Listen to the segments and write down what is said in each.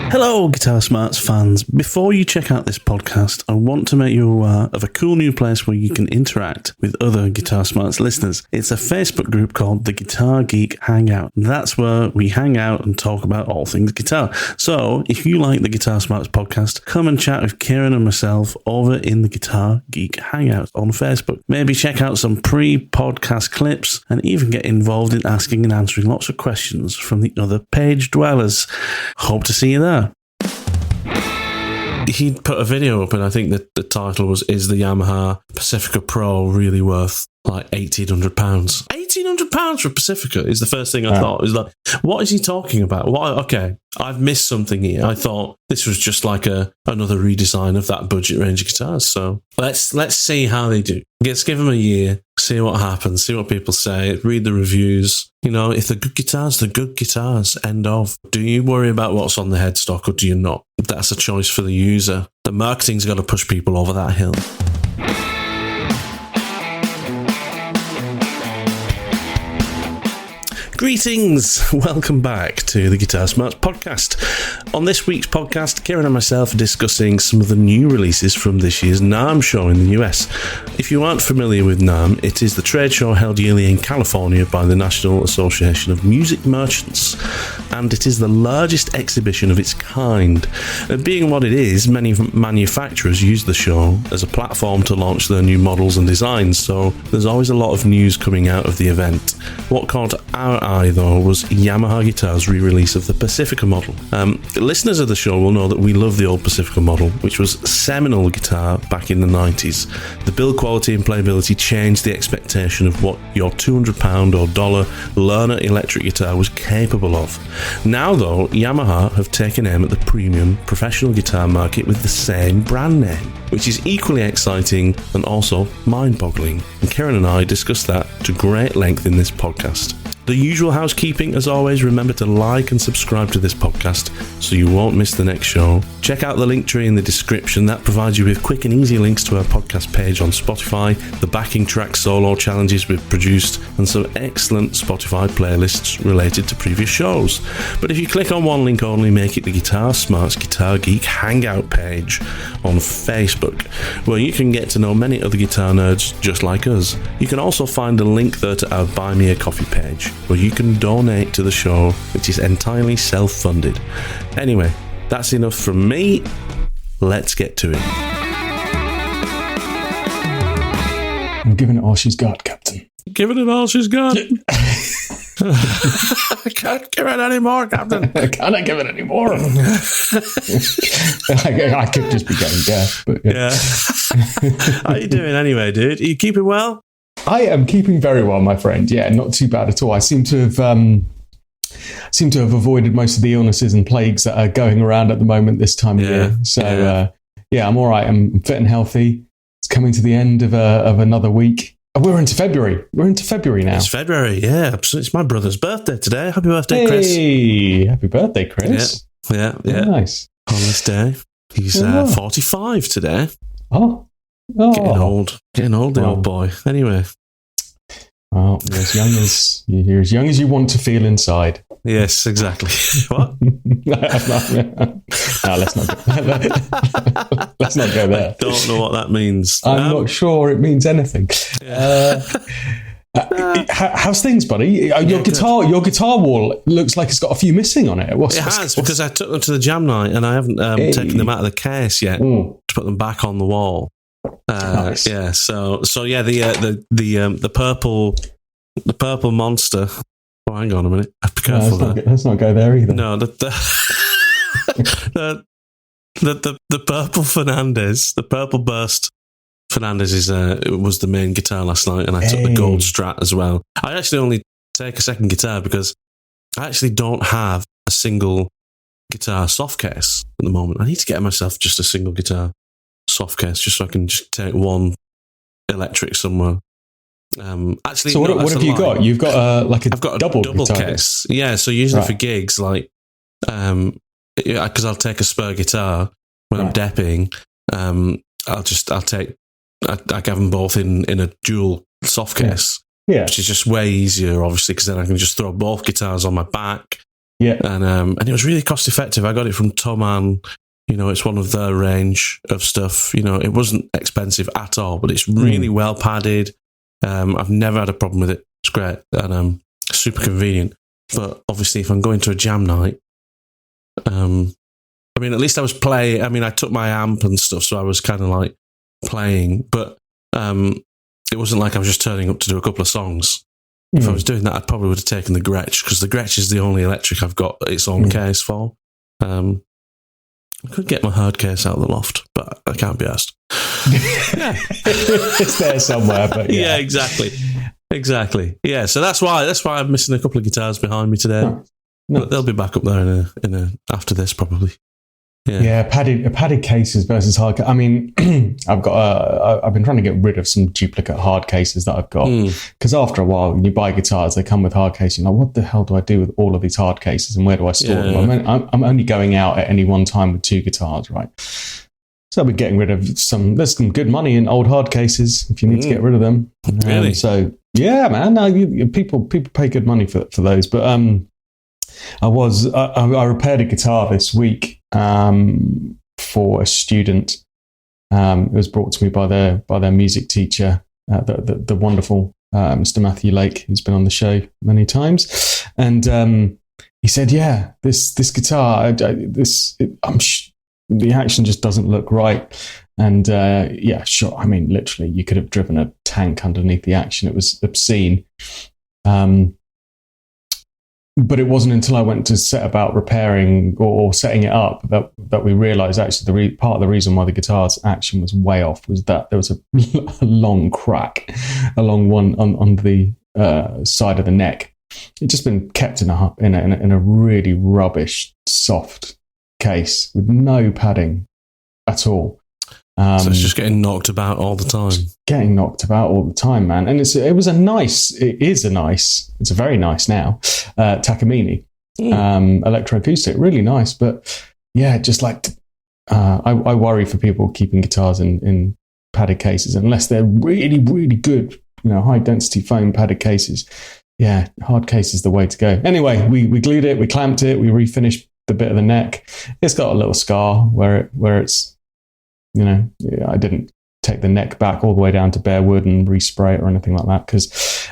Hello, Guitar Smarts fans. Before you check out this podcast, I want to make you aware of a cool new place where you can interact with other Guitar Smarts listeners. It's a Facebook group called the Guitar Geek Hangout. That's where we hang out and talk about all things guitar. So, if you like the Guitar Smarts podcast, come and chat with Kiran and myself over in the Guitar Geek Hangout on Facebook. Maybe check out some pre-podcast clips and even get involved in asking and answering lots of questions from the other page dwellers. Hope to see you there. He put a video up, and I think that the title was, "Is the Yamaha Pacifica Pro really worth like £1,800? £1,800 for Pacifica is the first thing I thought. It was like, what is he talking about? Okay, I've missed something here. I thought this was just like another redesign of that budget range of guitars. So let's see how they do. Let's give them a year, see what happens, see what people say, read the reviews. You know, if they're good guitars, they're good guitars. End of. Do you worry about what's on the headstock or do you not? That's a choice for the user. The marketing's got to push people over that hill. Greetings! Welcome back to the Guitar Smarts podcast. On this week's podcast, Kiran and myself are discussing some of the new releases from this year's NAMM show in the US. If you aren't familiar with NAMM, it is the trade show held yearly in California by the National Association of Music Merchants, and it is the largest exhibition of its kind. Being what it is, many manufacturers use the show as a platform to launch their new models and designs, so there's always a lot of news coming out of the event. What caught our eye, though, was Yamaha Guitar's re-release of the Pacifica model. Listeners of the show will know that we love the old Pacifica model, which was a seminal guitar back in the 90s. The build quality and playability changed the expectation of what your £200 or $1 Lerner electric guitar was capable of. Now, though, Yamaha have taken aim at the premium professional guitar market with the same brand name, which is equally exciting and also mind-boggling. And Kiran and I discussed that to great length in this podcast. The usual housekeeping, as always, remember to like and subscribe to this podcast so you won't miss the next show. Check out the LinkTree in the description. That provides you with quick and easy links to our podcast page on Spotify, the backing track solo challenges we've produced, and some excellent Spotify playlists related to previous shows. But if you click on one link only, make it the Guitar Smarts Guitar Geek Hangout page on Facebook, where you can get to know many other guitar nerds just like us. You can also find a link there to our Buy Me a Coffee page, where you can donate to the show, which is entirely self-funded. Anyway, that's enough from me. Let's get to it. I'm giving it all she's got, Captain. Giving it all she's got. I can't give it any more, Captain. Can I give it any more? I could just be getting deaf. But yeah. How you doing anyway, dude? Are you keeping well? I am keeping very well, my friend. Yeah, not too bad at all. I seem to have avoided most of the illnesses and plagues that are going around at the moment this time of year. So I'm all right. I'm fit and healthy. It's coming to the end of another week. Oh, we're into February. We're into February now. It's February, yeah. It's my brother's birthday today. Happy birthday, Chris. Hey, happy birthday, Chris. Yeah. Nice. On this day. He's 45 today. Oh. Getting old, the old boy. Anyway. Well, you're as young as you want to feel inside. Yes, exactly. What? Let's not go there. I don't know what that means. I'm not sure it means anything. Yeah. How's things, buddy? Your guitar wall looks like it's got a few missing on it. Because I took them to the jam night and I haven't taken them out of the case yet to put them back on the wall. Nice. Yeah. So yeah. The purple monster. Oh, hang on a minute. Be careful. Let's not go there either. No, the purple Fernandez, the purple burst Fernandez was the main guitar last night, and I took the gold Strat as well. I actually only take a second guitar because I actually don't have a single guitar soft case at the moment. I need to get myself just a single guitar soft case just so I can just take one electric somewhere. Actually, so what have you got? You've got I've got a double case. Yeah, so usually for gigs, like because I'll take a spare guitar when I'm depping. I have them both in a dual soft case, which is just way easier, obviously, because then I can just throw both guitars on my back Yeah. And it was really cost effective. I got it from Thomann. It's one of their range of stuff. It wasn't expensive at all, but it's really well padded. I've never had a problem with it. It's great and super convenient. But obviously, if I'm going to a jam night, at least I was playing. I took my amp and stuff, so I was kind of like playing. But it wasn't like I was just turning up to do a couple of songs. If I was doing that, I probably would have taken the Gretsch, because the Gretsch is the only electric I've got its own case for. I could get my hard case out of the loft, but I can't be asked. It's there somewhere, but yeah, exactly. Yeah, so that's why I'm missing a couple of guitars behind me today. No. But they'll be back up there in a after this probably. Yeah, padded cases versus hard. I've been trying to get rid of some duplicate hard cases that I've got, because after a while, when you buy guitars, they come with hard cases. You're like, what the hell do I do with all of these hard cases, and where do I store them? I'm only going out at any one time with 2 guitars, right? So I'll be getting rid of some. There's some good money in old hard cases if you need to get rid of them. Really? So yeah, man. No, people pay good money for those, but I repaired a guitar this week for a student. It was brought to me by their music teacher, the wonderful Mr. Matthew Lake, who's been on the show many times. And he said, "Yeah, this guitar, the action just doesn't look right." And yeah, sure. Literally, you could have driven a tank underneath the action. It was obscene. But it wasn't until I went to set about repairing or setting it up that we realised actually part of the reason why the guitar's action was way off was that there was a long crack along one on the side of the neck. It'd just been kept in a really rubbish soft case with no padding at all. So it's just getting knocked about all the time. Getting knocked about all the time, man. And it's a very nice now, Takamine, electroacoustic, really nice. But yeah, just like, I worry for people keeping guitars in padded cases, unless they're really, really good, high density foam padded cases. Yeah, hard case is the way to go. Anyway, we glued it, we clamped it, we refinished the bit of the neck. It's got a little scar where it's, I didn't take the neck back all the way down to bare wood and respray it or anything like that, because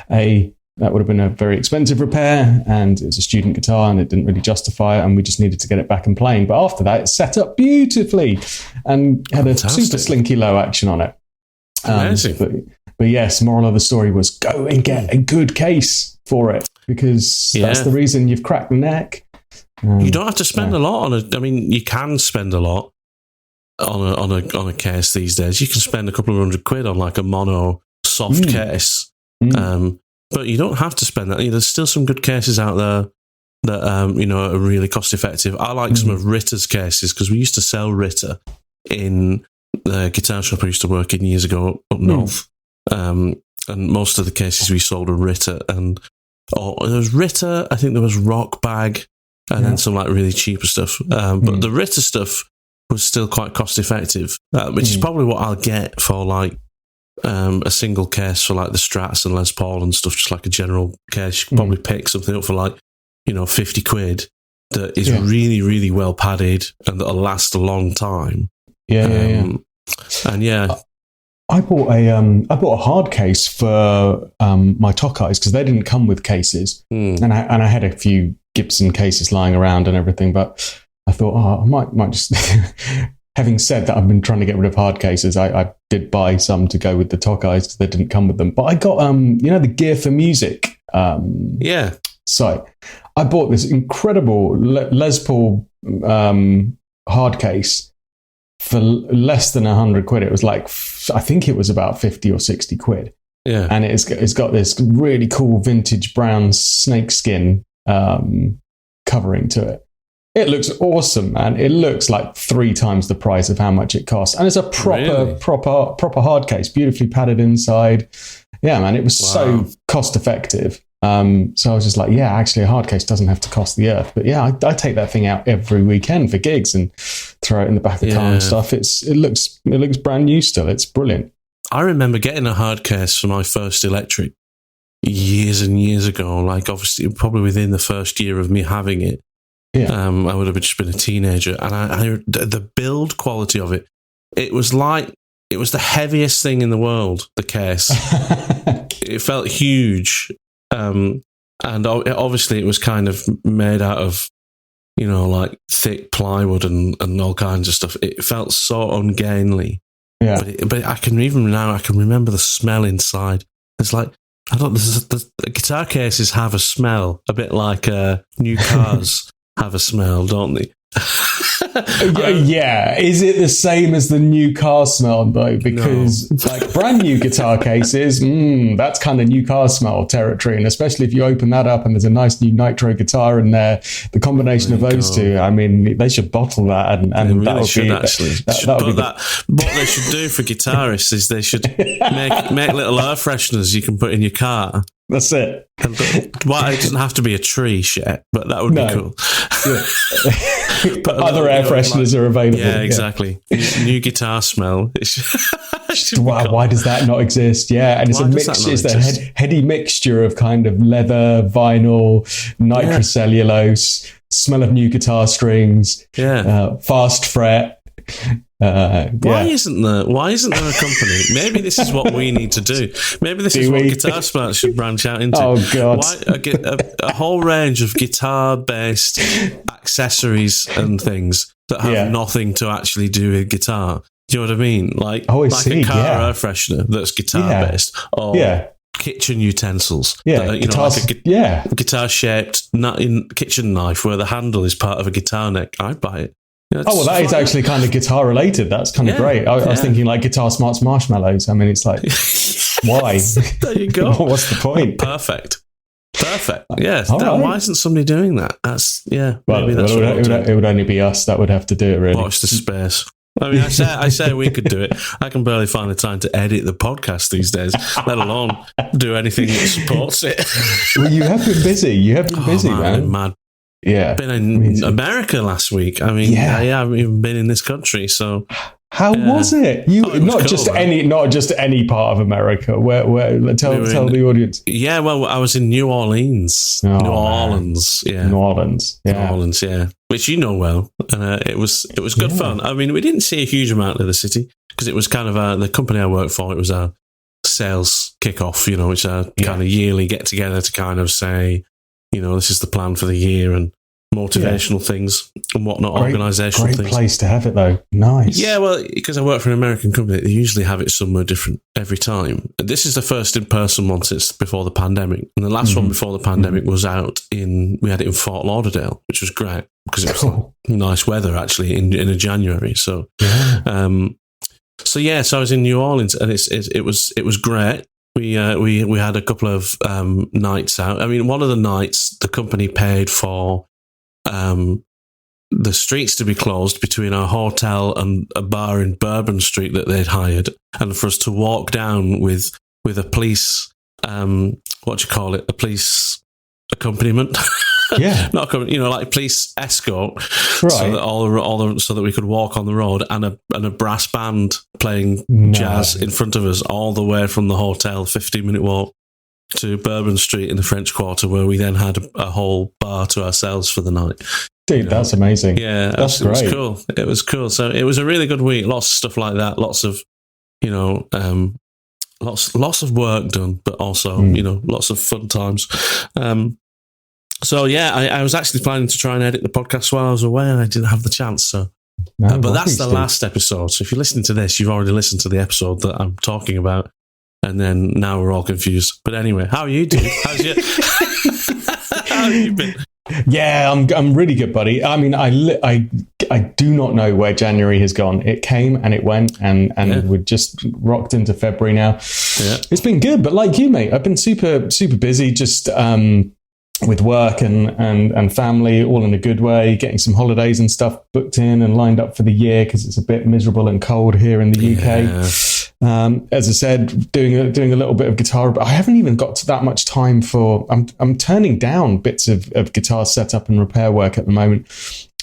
that would have been a very expensive repair, and it was a student guitar and it didn't really justify it, and we just needed to get it back and playing. But after that, it set up beautifully and had a super slinky low action on it. But yes, moral of the story was go and get a good case for it, because that's the reason you've cracked the neck. You don't have to spend a lot on it. You can spend a lot on a case these days. You can spend a couple of £100 on like a mono soft case, but you don't have to spend that. There's still some good cases out there that are really cost effective. I like some of Ritter's cases, because we used to sell Ritter in the guitar shop I used to work in years ago up north, and most of the cases we sold were Ritter, and there was Ritter, I think there was Rock Bag, and then some like really cheaper stuff. But the Ritter stuff was still quite cost effective, which is probably what I'll get for like a single case for like the Strats and Les Paul and stuff, just like a general case. You can probably pick something up for like, £50 that is really, really well padded and that'll last a long time. And I bought a hard case for my Tokais, because they didn't come with cases, and I had a few Gibson cases lying around and everything, but I thought, I might just. Having said that, I've been trying to get rid of hard cases. I did buy some to go with the Tokais because they didn't come with them. But I got the Gear for Music site. I bought this incredible Les Paul hard case for less than £100. It was like, I think it was about 50 or 60 quid. Yeah, and it's got this really cool vintage brown snakeskin covering to it. It looks awesome, man. It looks like 3 times the price of how much it costs. And it's a proper hard case, beautifully padded inside. Yeah, man, it was so cost effective. So I was just like, actually a hard case doesn't have to cost the earth. But I take that thing out every weekend for gigs and throw it in the back of the car and stuff. It looks brand new still. It's brilliant. I remember getting a hard case for my first electric years and years ago. Like obviously probably within the first year of me having it. Yeah. I would have just been a teenager, and the build quality of it, it was the heaviest thing in the world. The case, it felt huge, and obviously it was kind of made out of, like thick plywood and all kinds of stuff. It felt so ungainly. Yeah. But I can remember the smell inside. It's like, the guitar cases have a smell, a bit like new cars have a smell, don't they? Yeah. Is it the same as the new car smell though? Because like brand new guitar cases, that's kind of new car smell territory. And especially if you open that up and there's a nice new nitro guitar in there, the combination of those two, I mean, they should bottle that, and really that would be actually. What they should do for guitarists is they should make little air fresheners you can put in your car. That's it. Well, it doesn't have to be a tree shit, but that would be cool. Yeah. But other air fresheners are available. Yeah, exactly. New guitar smell. Why does that not exist? Yeah, and it's a mixture. It's the heady mixture of kind of leather, vinyl, nitrocellulose, smell of new guitar strings, fast fret. Why isn't there a company? Maybe this is what we need to do. Maybe this is what Guitar Smart should branch out into. Oh God! A whole range of guitar-based accessories and things that have nothing to actually do with guitar. Do you know what I mean? Like a car air freshener that's guitar-based, or kitchen utensils. Guitar-shaped kitchen knife where the handle is part of a guitar neck. I'd buy it. That is actually kind of guitar related. That's kind of great. I was thinking like Guitar Smart's marshmallows. I mean, it's like, why? There you go. What's the point? Perfect. Yes. Why isn't somebody doing that? It would only be us that would have to do it, really. Watch the space. I mean, I say we could do it. I can barely find the time to edit the podcast these days, let alone do anything that supports it. Well, you have been busy. Man. Mad. Yeah, been in America last week. I mean, I haven't even been in this country. So, how was it? Not just any part of America. Where tell the audience. Yeah, well, I was in New Orleans. New Orleans, yeah. Which you know well, and it was good fun. I mean, we didn't see a huge amount of the city because it was kind of the company I work for. It was a sales kickoff, which a kind of yearly get together to kind of say, this is the plan for the year and motivational things and whatnot, organisational things. Great place to have it, though. Nice. Yeah, well, because I work for an American company, they usually have it somewhere different every time. This is the first in-person one since before the pandemic. And the last one before the pandemic was we had it in Fort Lauderdale, which was great because it was like nice weather, actually, in a January. So, so I was in New Orleans and it was great. We had a couple of nights out. I mean, one of the nights the company paid for the streets to be closed between our hotel and a bar in Bourbon Street that they'd hired, and for us to walk down with a police a police accompaniment. Yeah, not like police escort, right? So that so that we could walk on the road, and a brass band playing jazz in front of us all the way from the hotel, 15-minute walk to Bourbon Street in the French Quarter, where we then had a whole bar to ourselves for the night. Dude, that's amazing. Yeah, that's great. It was cool. It was cool. So it was a really good week. Lots of stuff like that. Lots of, lots of work done, but also lots of fun times. So yeah, I was actually planning to try and edit the podcast while I was away, and I didn't have the chance. So, but that's the last episode. So if you're listening to this, you've already listened to the episode that I'm talking about, and then now we're all confused. But anyway, how are you doing? How have you been? Yeah, I'm really good, buddy. I mean, I do not know where January has gone. It came and it went, and we're just rocked into February now. Yeah. It's been good, but like you, mate, I've been super busy. Just with work and family, all in a good way, getting some holidays and stuff booked in and lined up for the year because it's a bit miserable and cold here in the UK. As I said, doing a little bit of guitar, but I haven't even got to that much time for. I'm turning down bits of guitar setup and repair work at the moment,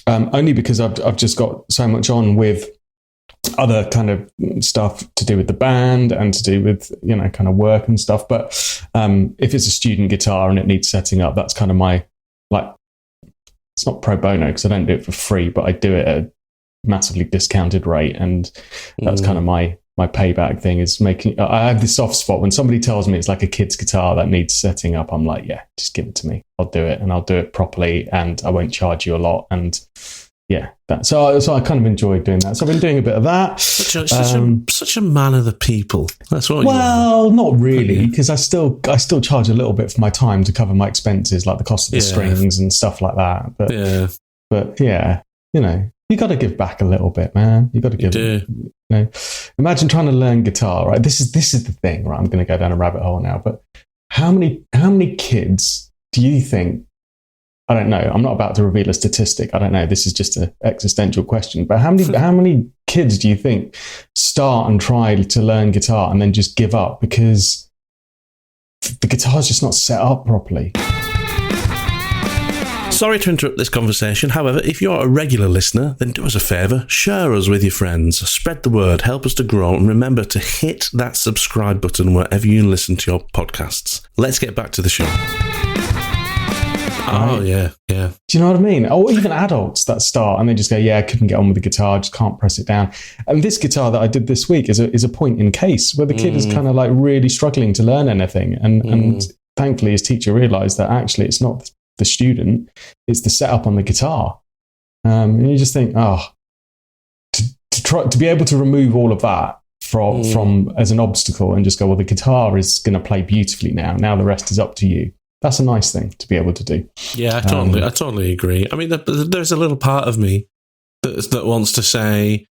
only because I've just got so much on with other kind of stuff to do with the band and to do with kind of work and stuff. But if it's a student guitar and it needs setting up, that's kind of my it's not pro bono because I don't do it for free, but I do it at a massively discounted rate. And that's kind of my payback thing is making, I have this soft spot when somebody tells me it's like a kid's guitar that needs setting up. I'm like, yeah, just give it to me. I'll do it, and I'll do it properly, and I won't charge you a lot. And yeah, so I kind of enjoyed doing that. So I've been doing a bit of that. Such a man of the people. That's what. Well, not really, because I still charge a little bit for my time to cover my expenses, like the cost of the strings and stuff like that. But yeah, you know, you got to give back a little bit, man. You got to give. You know, imagine trying to learn guitar, right? This is the thing, right? I'm going to go down a rabbit hole now, but how many kids do you think? I don't know. I'm not about to reveal a statistic. I don't know. This is just an existential question. But how many kids do you think start and try to learn guitar and then just give up because the guitar's just not set up properly? Sorry to interrupt this conversation. However, if you're a regular listener, then do us a favour, share us with your friends, spread the word, help us to grow, and remember to hit that subscribe button wherever you listen to your podcasts. Let's get back to the show. Oh, yeah. Do you know what I mean? Or even adults that start and they just go, yeah, I couldn't get on with the guitar, just can't press it down. And this guitar that I did this week is a point in case where the kid is kind of like really struggling to learn anything. And thankfully his teacher realised that actually it's not the student, it's the setup on the guitar. And you just think, to be able to remove all of that from as an obstacle and just go, well, the guitar is going to play beautifully now. Now the rest is up to you. That's a nice thing to be able to do. Yeah, I totally agree. I mean, there's a little part of me that wants to say,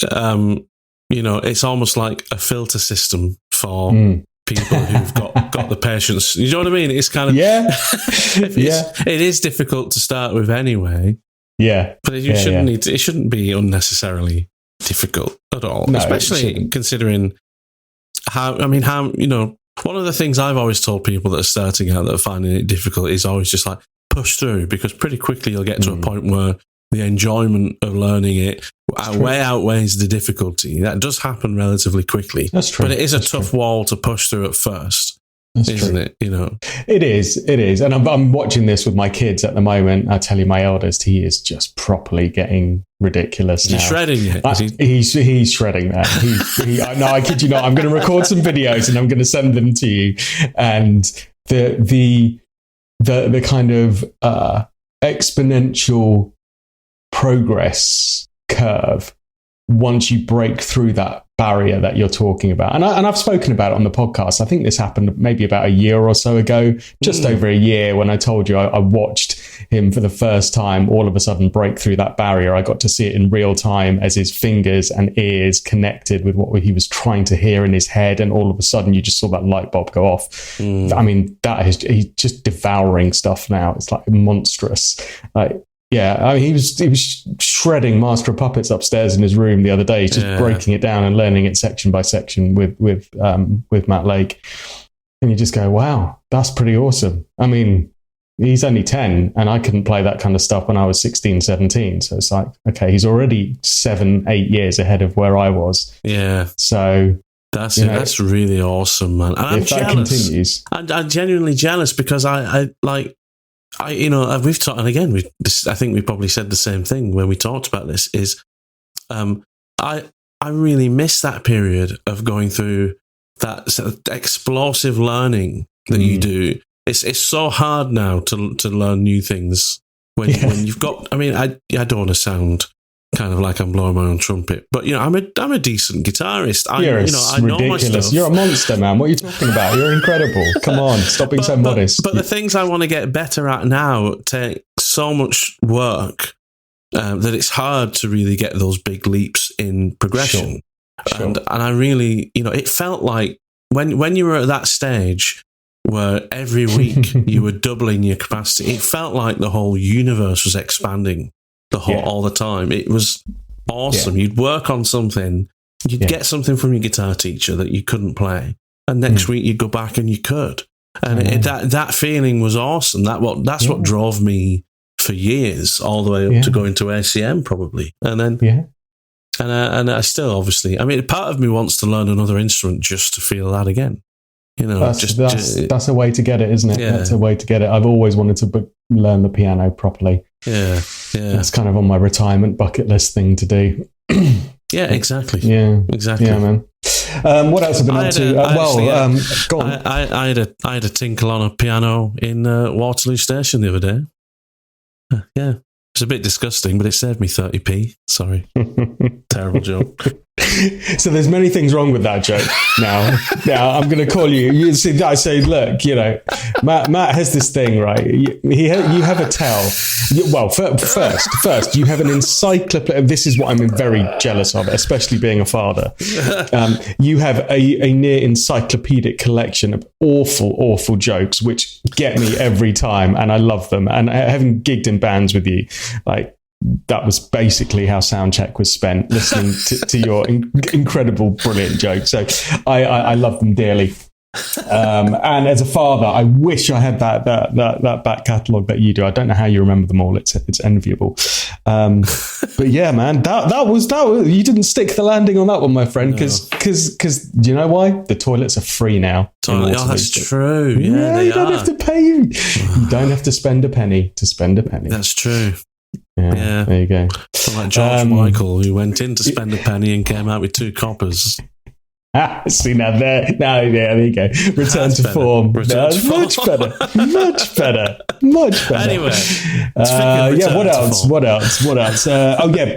you know, it's almost like a filter system for people who've got the patience. You know what I mean? It's kind of it is difficult to start with anyway. Yeah, but you shouldn't need to, it shouldn't be unnecessarily difficult at all, especially considering how you know. One of the things I've always told people that are starting out that are finding it difficult is always just like push through, because pretty quickly you'll get to a point where the enjoyment of learning it way outweighs the difficulty. That does happen relatively quickly. That's true. But it is a tough wall to push through at first. Isn't it? You know, it is. And I'm watching this with my kids at the moment. I tell you, my eldest, he is just properly getting ridiculous now. He's shredding it. He's shredding that. No, I kid you not. I'm going to record some videos and I'm going to send them to you. And the kind of exponential progress curve once you break through that barrier that you're talking about. And I've spoken about it on the podcast. I think this happened maybe about a year or so ago, just over a year, when I told you I watched him for the first time all of a sudden break through that barrier. I got to see it in real time as his fingers and ears connected with what he was trying to hear in his head. And all of a sudden you just saw that light bulb go off. I mean, he's just devouring stuff now. It's like monstrous. Yeah, I mean, he was shredding Master of Puppets upstairs in his room the other day, just breaking it down and learning it section by section with Matt Lake. And you just go, wow, that's pretty awesome. I mean, he's only 10 and I couldn't play that kind of stuff when I was 16, 17. So it's like, okay, he's already 7-8 years ahead of where I was. Yeah. So that's really awesome, man. And I'm jealous. I'm genuinely jealous because we've talked, and again, I think we probably said the same thing when we talked about this, is I really miss that period of going through that sort of explosive learning that you do. It's so hard now to learn new things when you've got, I mean, I don't want to sound kind of like I'm blowing my own trumpet, but you know, I'm a decent guitarist. I know my stuff. You're a monster, man. What are you talking about? You're incredible. Come on, stop being so modest. But the things I want to get better at now take so much work that it's hard to really get those big leaps in progression. Sure. And I really, you know, it felt like when you were at that stage where every week you were doubling your capacity, it felt like the whole universe was expanding. All the time. It was awesome. You'd work on something, you'd get something from your guitar teacher that you couldn't play, and next week you'd go back and you could. And that feeling was awesome. That's what drove me for years, all the way up to going to ACM probably. And then and I still, obviously, I mean, part of me wants to learn another instrument just to feel that again. You know, that's a way to get it, isn't it? Yeah. That's a way to get it. I've always wanted to learn the piano properly. Yeah. That's kind of on my retirement bucket list thing to do. Yeah, exactly. Yeah, exactly. Yeah, man. What else have I been up to? Go on. I had a tinkle on a piano in Waterloo Station the other day. Yeah, it's a bit disgusting, but it saved me 30p. Sorry, terrible joke. So there's many things wrong with that joke. Now I'm going to call you. You see, I say, look, Matt has this thing, right? You have a tell. First, you have an encyclopedia. This is what I'm very jealous of, especially being a father. You have a near encyclopedic collection of awful jokes, which get me every time, and I love them. And having gigged in bands with you, like, that was basically how soundcheck was spent, listening to your incredible, brilliant jokes. So I love them dearly. And as a father, I wish I had that back catalogue that you do. I don't know how you remember them all. It's enviable. But yeah, man, that was you didn't stick the landing on that one, my friend. Because do you know why? The toilets are free now. That's true. Yeah, you don't have to pay. You don't have to spend a penny to spend a penny. That's true. Yeah, there you go. So like George Michael, who went in to spend a penny and came out with 2 coppers. See, there you go. Return to form. Much better. Anyway, what else?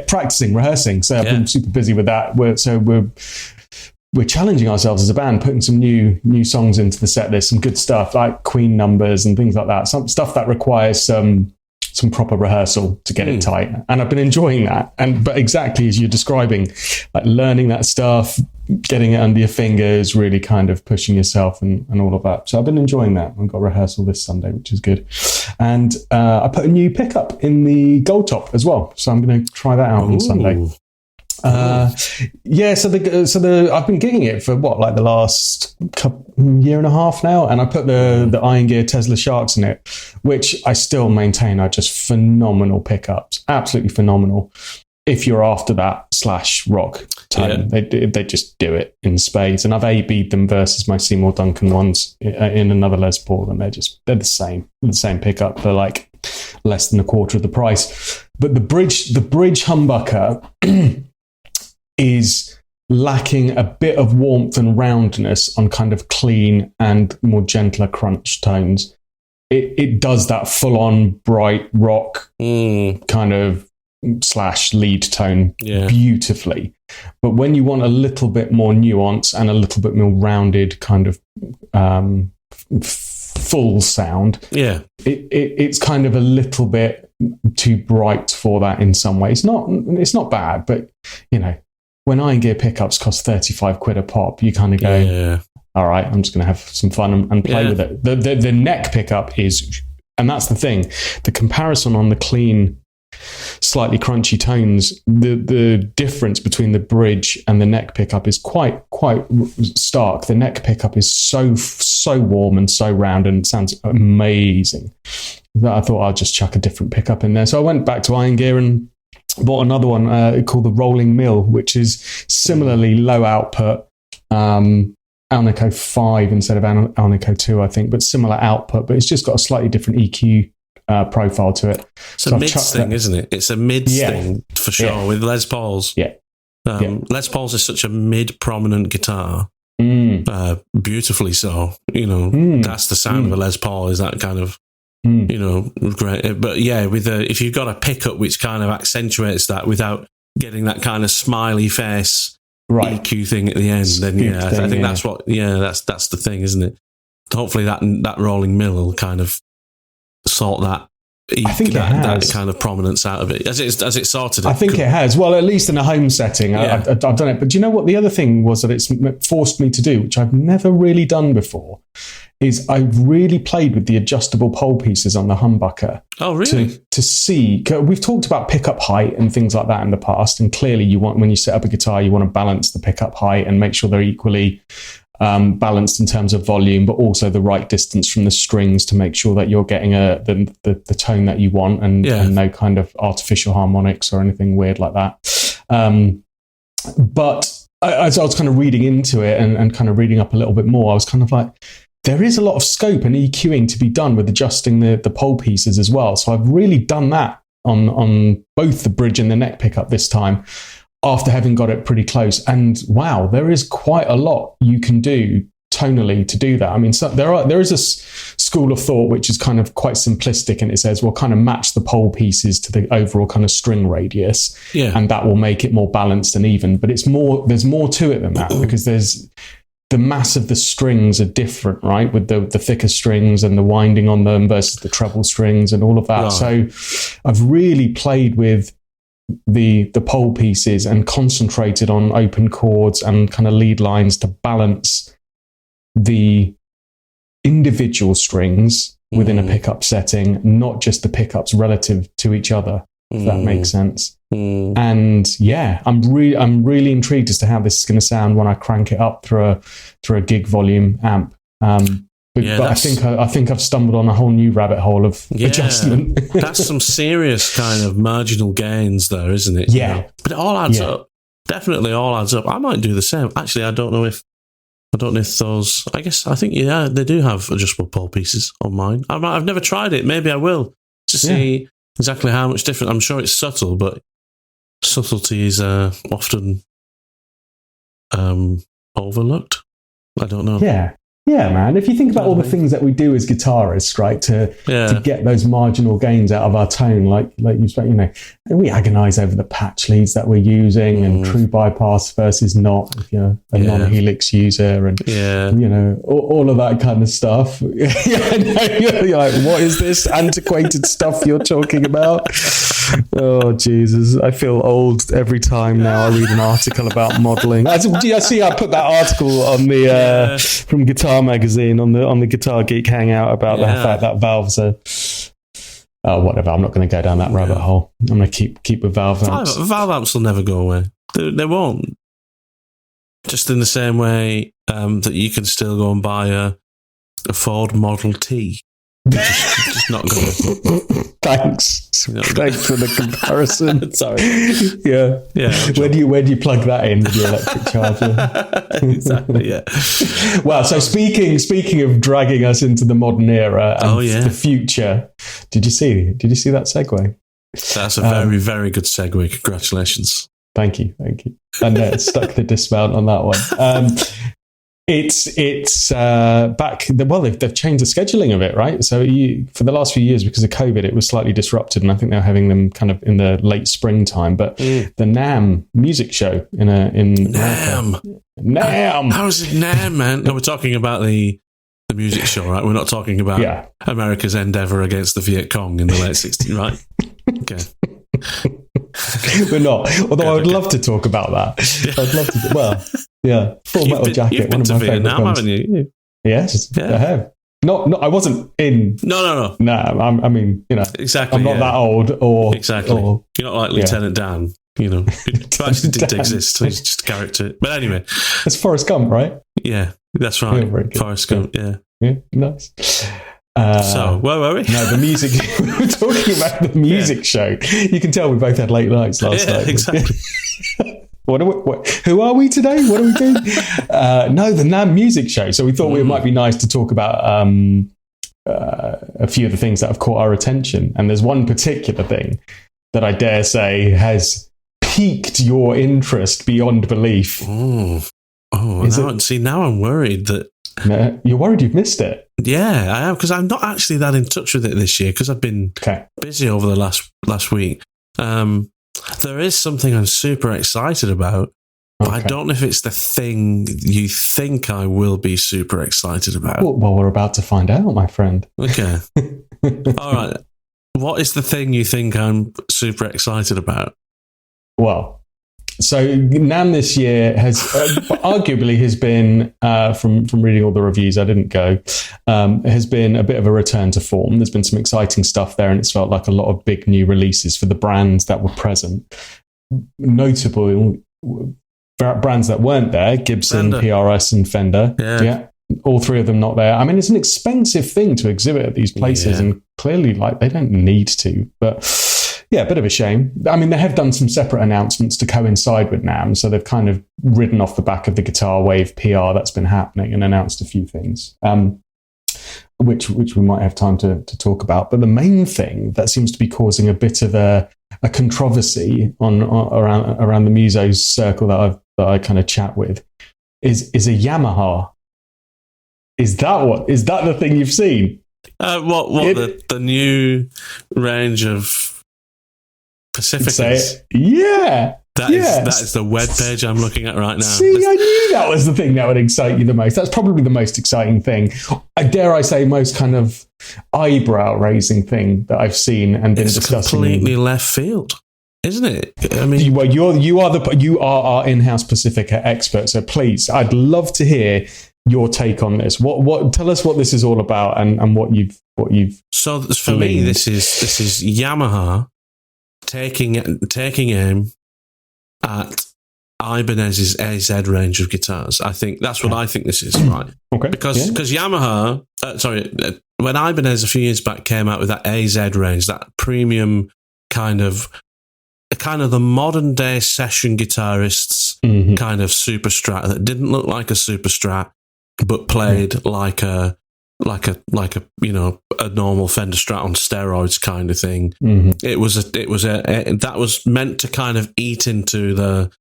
Practicing, rehearsing. So I've been super busy with that. We're challenging ourselves as a band, putting some new songs into the set list, some good stuff like Queen numbers and things like that. Some stuff that requires some proper rehearsal to get it tight. And I've been enjoying that. But exactly as you're describing, like learning that stuff, getting it under your fingers, really kind of pushing yourself and all of that. So I've been enjoying that. I've got rehearsal this Sunday, which is good. And I put a new pickup in the Gold Top as well. So I'm going to try that out on Sunday. So I've been gigging it for the last year and a half now, and I put the Iron Gear Tesla Sharks in it, which I still maintain are just phenomenal pickups, absolutely phenomenal. If you're after that /rock tone, they just do it in spades. And I've A/B'd them versus my Seymour Duncan ones in another Les Paul, and they're the same pickup. They're like less than a quarter of the price. But the bridge humbucker is lacking a bit of warmth and roundness on kind of clean and more gentler crunch tones. It does that full-on bright rock kind of /lead tone beautifully. But when you want a little bit more nuance and a little bit more rounded kind of full sound, it's kind of a little bit too bright for that in some ways. It's not bad, but when Iron Gear pickups cost 35 quid a pop, you kind of go, all right, I'm just going to have some fun and play with it. The neck pickup is, and that's the thing, the comparison on the clean, slightly crunchy tones, the difference between the bridge and the neck pickup is quite stark. The neck pickup is so warm and so round, and it sounds amazing that I thought I'd just chuck a different pickup in there. So I went back to Iron Gear and bought another one called the Rolling Mill, which is similarly low output, Alnico 5 instead of Alnico 2, I think, but similar output, but it's just got a slightly different EQ profile to it. It's a mids thing, isn't it? It's a mids thing for sure with Les Pauls. Les Pauls is such a mid-prominent guitar. Beautifully so. That's the sound of a Les Paul, is that kind of great. But if you've got a pickup which kind of accentuates that without getting that kind of smiley face EQ thing at the end, then I think that's what that's the thing, isn't it? Hopefully that Rolling Mill will kind of sort that. I think that kind of prominence out of it as it sorted it. I think it has. Well, at least in a home setting, I've done it. But do you know what the other thing was that it's forced me to do, which I've never really done before, is I've really played with the adjustable pole pieces on the humbucker. Oh, really? To see, we've talked about pickup height and things like that in the past, and clearly when you set up a guitar, you want to balance the pickup height and make sure they're equally balanced in terms of volume, but also the right distance from the strings to make sure that you're getting the tone that you want and no kind of artificial harmonics or anything weird like that. But as I was kind of reading into it and kind of reading up a little bit more, I was kind of like, there is a lot of scope and EQing to be done with adjusting the pole pieces as well. So I've really done that on both the bridge and the neck pickup this time, after having got it pretty close. And wow, there is quite a lot you can do tonally to do that. I mean, so there is a school of thought which is kind of quite simplistic, and it says, well, kind of match the pole pieces to the overall kind of string radius, and that will make it more balanced and even. But there's more to it than that, because there's the mass of the strings are different, right? With the thicker strings and the winding on them versus the treble strings and all of that. Right. So I've really played with the pole pieces and concentrated on open chords and kind of lead lines to balance the individual strings within a pickup setting, not just the pickups relative to each other, if that makes sense. And yeah, I'm really intrigued as to how this is going to sound when I crank it up through a gig volume amp. But I think I've stumbled on a whole new rabbit hole of adjustment. That's some serious kind of marginal gains, though, isn't it? Yeah, you know? But it all adds up. Definitely, all adds up. I might do the same. Actually, I don't know if those. I think they do have adjustable pole pieces on mine. I've never tried it. Maybe I will to see exactly how much different. I'm sure it's subtle, but subtlety is often overlooked. I don't know. Yeah, man. If you think about all the things that we do as guitarists, right, to get those marginal gains out of our tone, like you spoke, you know, we agonize over the patch leads that we're using and true bypass versus not, if you're a non-helix user, and you know, all of that kind of stuff. You're like, what is this antiquated stuff you're talking about? Oh Jesus, I feel old every time now I read an article about modelling. I see I put that article on the from Guitar Magazine on the Guitar Geek Hangout about the fact that valves are whatever. I'm not going to go down that rabbit hole. I'm going to keep with valve amps. Valve amps will never go away. They won't. Just in the same way that you can still go and buy a Ford Model T. Just not going to. Thanks for the comparison. Sorry. Yeah. Where do you plug that in with your electric charger? Exactly. Yeah. Well, so speaking of dragging us into the modern era and the future, did you see that segue? That's a very, very good segue. Congratulations. Thank you. And stuck the dismount on that one. It's back. Well, they've changed the scheduling of it, right? So for the last few years, because of COVID, it was slightly disrupted, and I think they're having them kind of in the late springtime. But the NAMM music show in NAMM. How is it NAMM, man? No, we're talking about the music show, right? We're not talking about America's endeavor against the Viet Cong in the late 60s, right? Okay. We're not. Although I would love to talk about that. I'd love to. Well, yeah. Full Metal Jacket. You've been to Vietnam, haven't you? Yes, I have. Not. I wasn't in. No. I mean, you know, exactly. I'm not that old, or exactly. You're not like Lieutenant Dan. You know, who actually didn't exist. He's just a character. But anyway, it's Forrest Gump, right? Yeah, that's right. Forrest Gump. Yeah, nice. So, where were we? No, the music. We were talking about the music show. You can tell we both had late nights last night. Exactly. Who are we today? What are we doing? No, the NAMM music show. So we thought it might be nice to talk about a few of the things that have caught our attention. And there's one particular thing that I dare say has piqued your interest beyond belief. Now I'm worried that... No, you're worried you've missed it? Yeah, I am, because I'm not actually that in touch with it this year, because I've been busy over the last week. There is something I'm super excited about, but I don't know if it's the thing you think I will be super excited about. Well, we're about to find out, my friend. Okay. All right. What is the thing you think I'm super excited about? Well, so NAMM this year has arguably has been, from reading all the reviews, I didn't go, has been a bit of a return to form. There's been some exciting stuff there, and it's felt like a lot of big new releases for the brands that were present. Notable brands that weren't there, Gibson, Fender. PRS and Fender. Yeah. All three of them not there. I mean, it's an expensive thing to exhibit at these places, and clearly they don't need to, but... Yeah, a bit of a shame. I mean, they have done some separate announcements to coincide with NAMM, so they've kind of ridden off the back of the Guitar Wave PR that's been happening and announced a few things. One which we might have time to talk about. But the main thing that seems to be causing a bit of a controversy around the musos circle that I kind of chat with is a Yamaha. Is that the thing you've seen? The new range of Pacificas? Yeah. That is the web page I'm looking at right now. See, I knew that was the thing that would excite you the most. That's probably the most exciting thing. Dare I say, most kind of eyebrow-raising thing that I've seen and been discussing. It's completely left field, isn't it? I mean, you are our in-house Pacifica expert, so please, I'd love to hear your take on this. Tell us what this is all about and what you've. So for me, this is Yamaha taking aim at Ibanez's AZ range of guitars. I think that's what I think this is, right? Okay. Because Yamaha, when Ibanez a few years back came out with that AZ range, that premium kind of the modern day session guitarists kind of super Strat that didn't look like a super Strat, but played like a a normal Fender Strat on steroids kind of thing. It was that was meant to kind of eat into the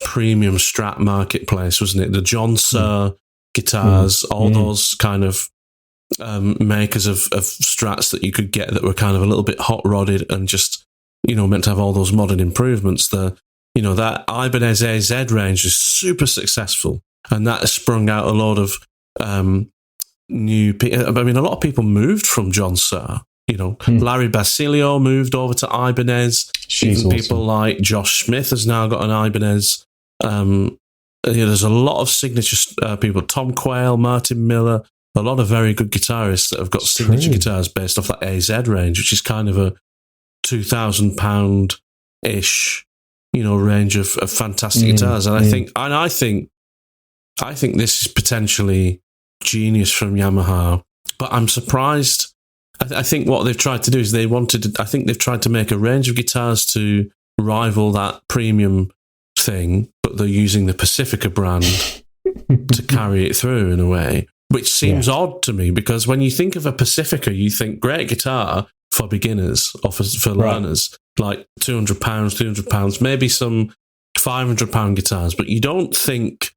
premium Strat marketplace, wasn't it? The John Suhr guitars, all those kind of makers of Strats that you could get that were kind of a little bit hot rodded and just meant to have all those modern improvements. That Ibanez AZ range is super successful, and that has sprung out a lot of new people. I mean, a lot of people moved from John Suhr. Larry Basilio moved over to Ibanez. Even awesome. People like Josh Smith has now got an Ibanez. There's a lot of signature people. Tom Quayle, Martin Miller, a lot of very good guitarists that have got signature guitars based off that AZ range, which is kind of a £2,000-ish, range of fantastic guitars. And I think this is potentially genius from Yamaha, but I'm surprised. I think what they've tried to do is they've tried to make a range of guitars to rival that premium thing, but they're using the Pacifica brand to carry it through in a way, which seems odd to me, because when you think of a Pacifica, you think great guitar for beginners or for learners, like £200, maybe some £500 guitars, but you don't think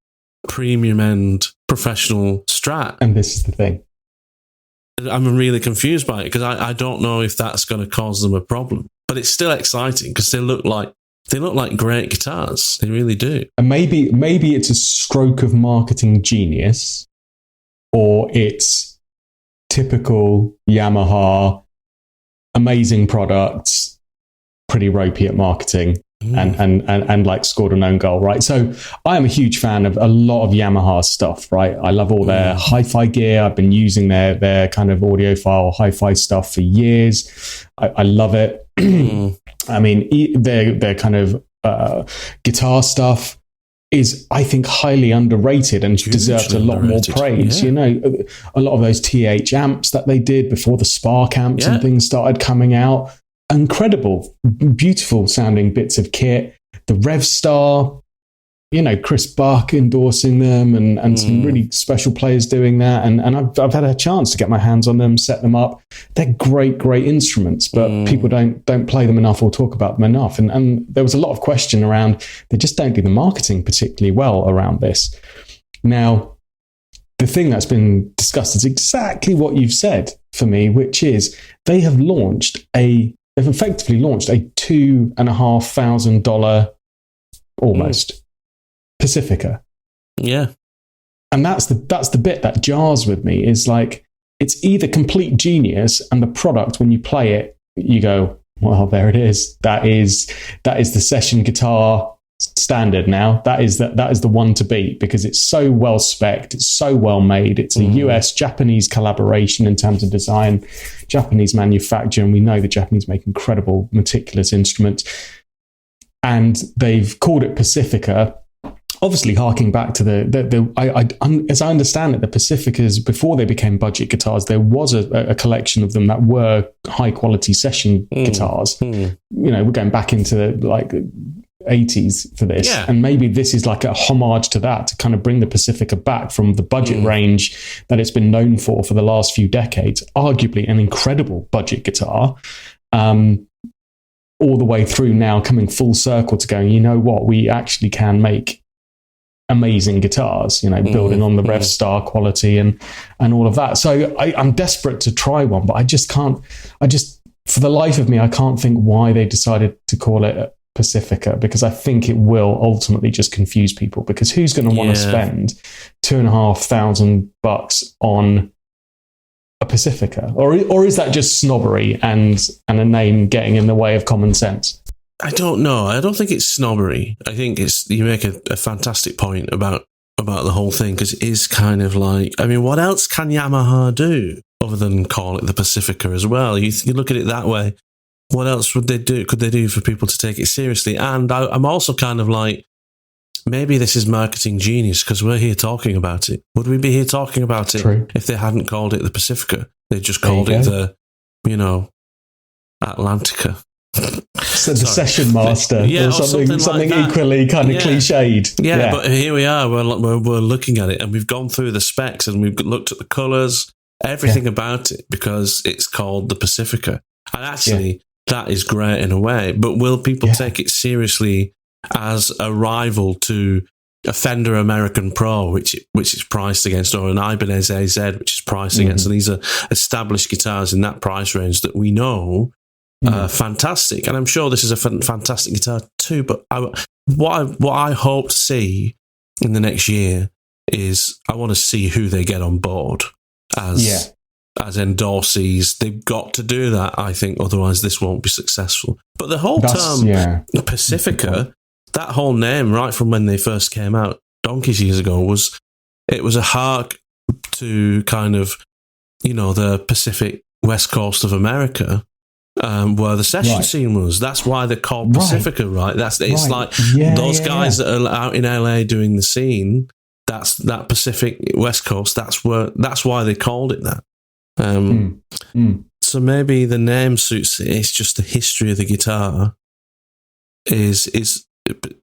premium end professional Strat. And this is the thing. I'm really confused by it because I don't know if that's going to cause them a problem, but it's still exciting because they look like great guitars. They really do. And maybe it's a stroke of marketing genius, or it's typical Yamaha, amazing products, pretty ropey at marketing. And like scored an own goal, right? So I am a huge fan of a lot of Yamaha stuff, right? I love all their hi-fi gear. I've been using their kind of audiophile hi-fi stuff for years. I love it. I mean, their kind of guitar stuff is, I think, highly underrated and deserves a lot more praise. A lot of those TH amps that they did before the Spark amps and things started coming out. Incredible, beautiful sounding bits of kit. The Revstar, Chris Buck endorsing them and some really special players doing that. And I've had a chance to get my hands on them, set them up. They're great instruments, but people don't play them enough or talk about them enough. And there was a lot of question around, they just don't do the marketing particularly well around this. Now, the thing that's been discussed is exactly what you've said for me, which is they've effectively launched a $2,500 almost Pacifica. Yeah. And that's the bit that jars with me, is like, it's either complete genius and the product, when you play it, you go, well, there it is. That is the session guitar standard now. That is the one to beat, because it's so well spec'd, it's so well made. It's a US-Japanese collaboration in terms of design, Japanese manufacture, and we know the Japanese make incredible, meticulous instruments. And they've called it Pacifica, obviously harking back to as I understand it, the Pacificas, before they became budget guitars, there was a collection of them that were high quality session guitars. We're going back into 80s for this. Yeah. And maybe this is like a homage to that, to kind of bring the Pacifica back from the budget range that it's been known for the last few decades, arguably an incredible budget guitar, all the way through now coming full circle to going, you know what, we actually can make amazing guitars, you know, building on the Rev Star quality and all of that. So I'm desperate to try one, but I just can't, for the life of me, I can't think why they decided to call it Pacifica, because I think it will ultimately just confuse people, because who's going to want to spend $2,500 on a Pacifica? Or is that just snobbery and a name getting in the way of common sense? I don't know. I don't think it's snobbery. I think you make a fantastic point about the whole thing, because it is kind of like, I mean, what else can Yamaha do other than call it the Pacifica as well? You look at it that way. What else would they do? Could they do for people to take it seriously? And I'm also kind of like, maybe this is marketing genius, because we're here talking about it. Would we be here talking about it if they hadn't called it the Pacifica? They just called it the, Atlantica. So the Session Master, or something like equally kind of cliched. Yeah, but here we are. We're looking at it, and we've gone through the specs, and we've looked at the colours, everything about it, because it's called the Pacifica. And actually, that is great in a way. But will people take it seriously as a rival to a Fender American Pro, which is priced against, or an Ibanez AZ, which is priced against? And these are established guitars in that price range that we know. Fantastic, and I'm sure this is a fantastic guitar too. But what I hope to see in the next year is, I want to see who they get on board as endorsees. They've got to do that, I think, otherwise this won't be successful. But the whole term Pacifica, that whole name, right from when they first came out donkeys years ago, was a hark to kind of, the Pacific West Coast of America. Where the session scene was. That's why they're called Pacifica, right? It's like those guys that are out in LA doing the scene. That's that Pacific West Coast. That's why they called it that. So maybe the name suits it. It's just the history of the guitar is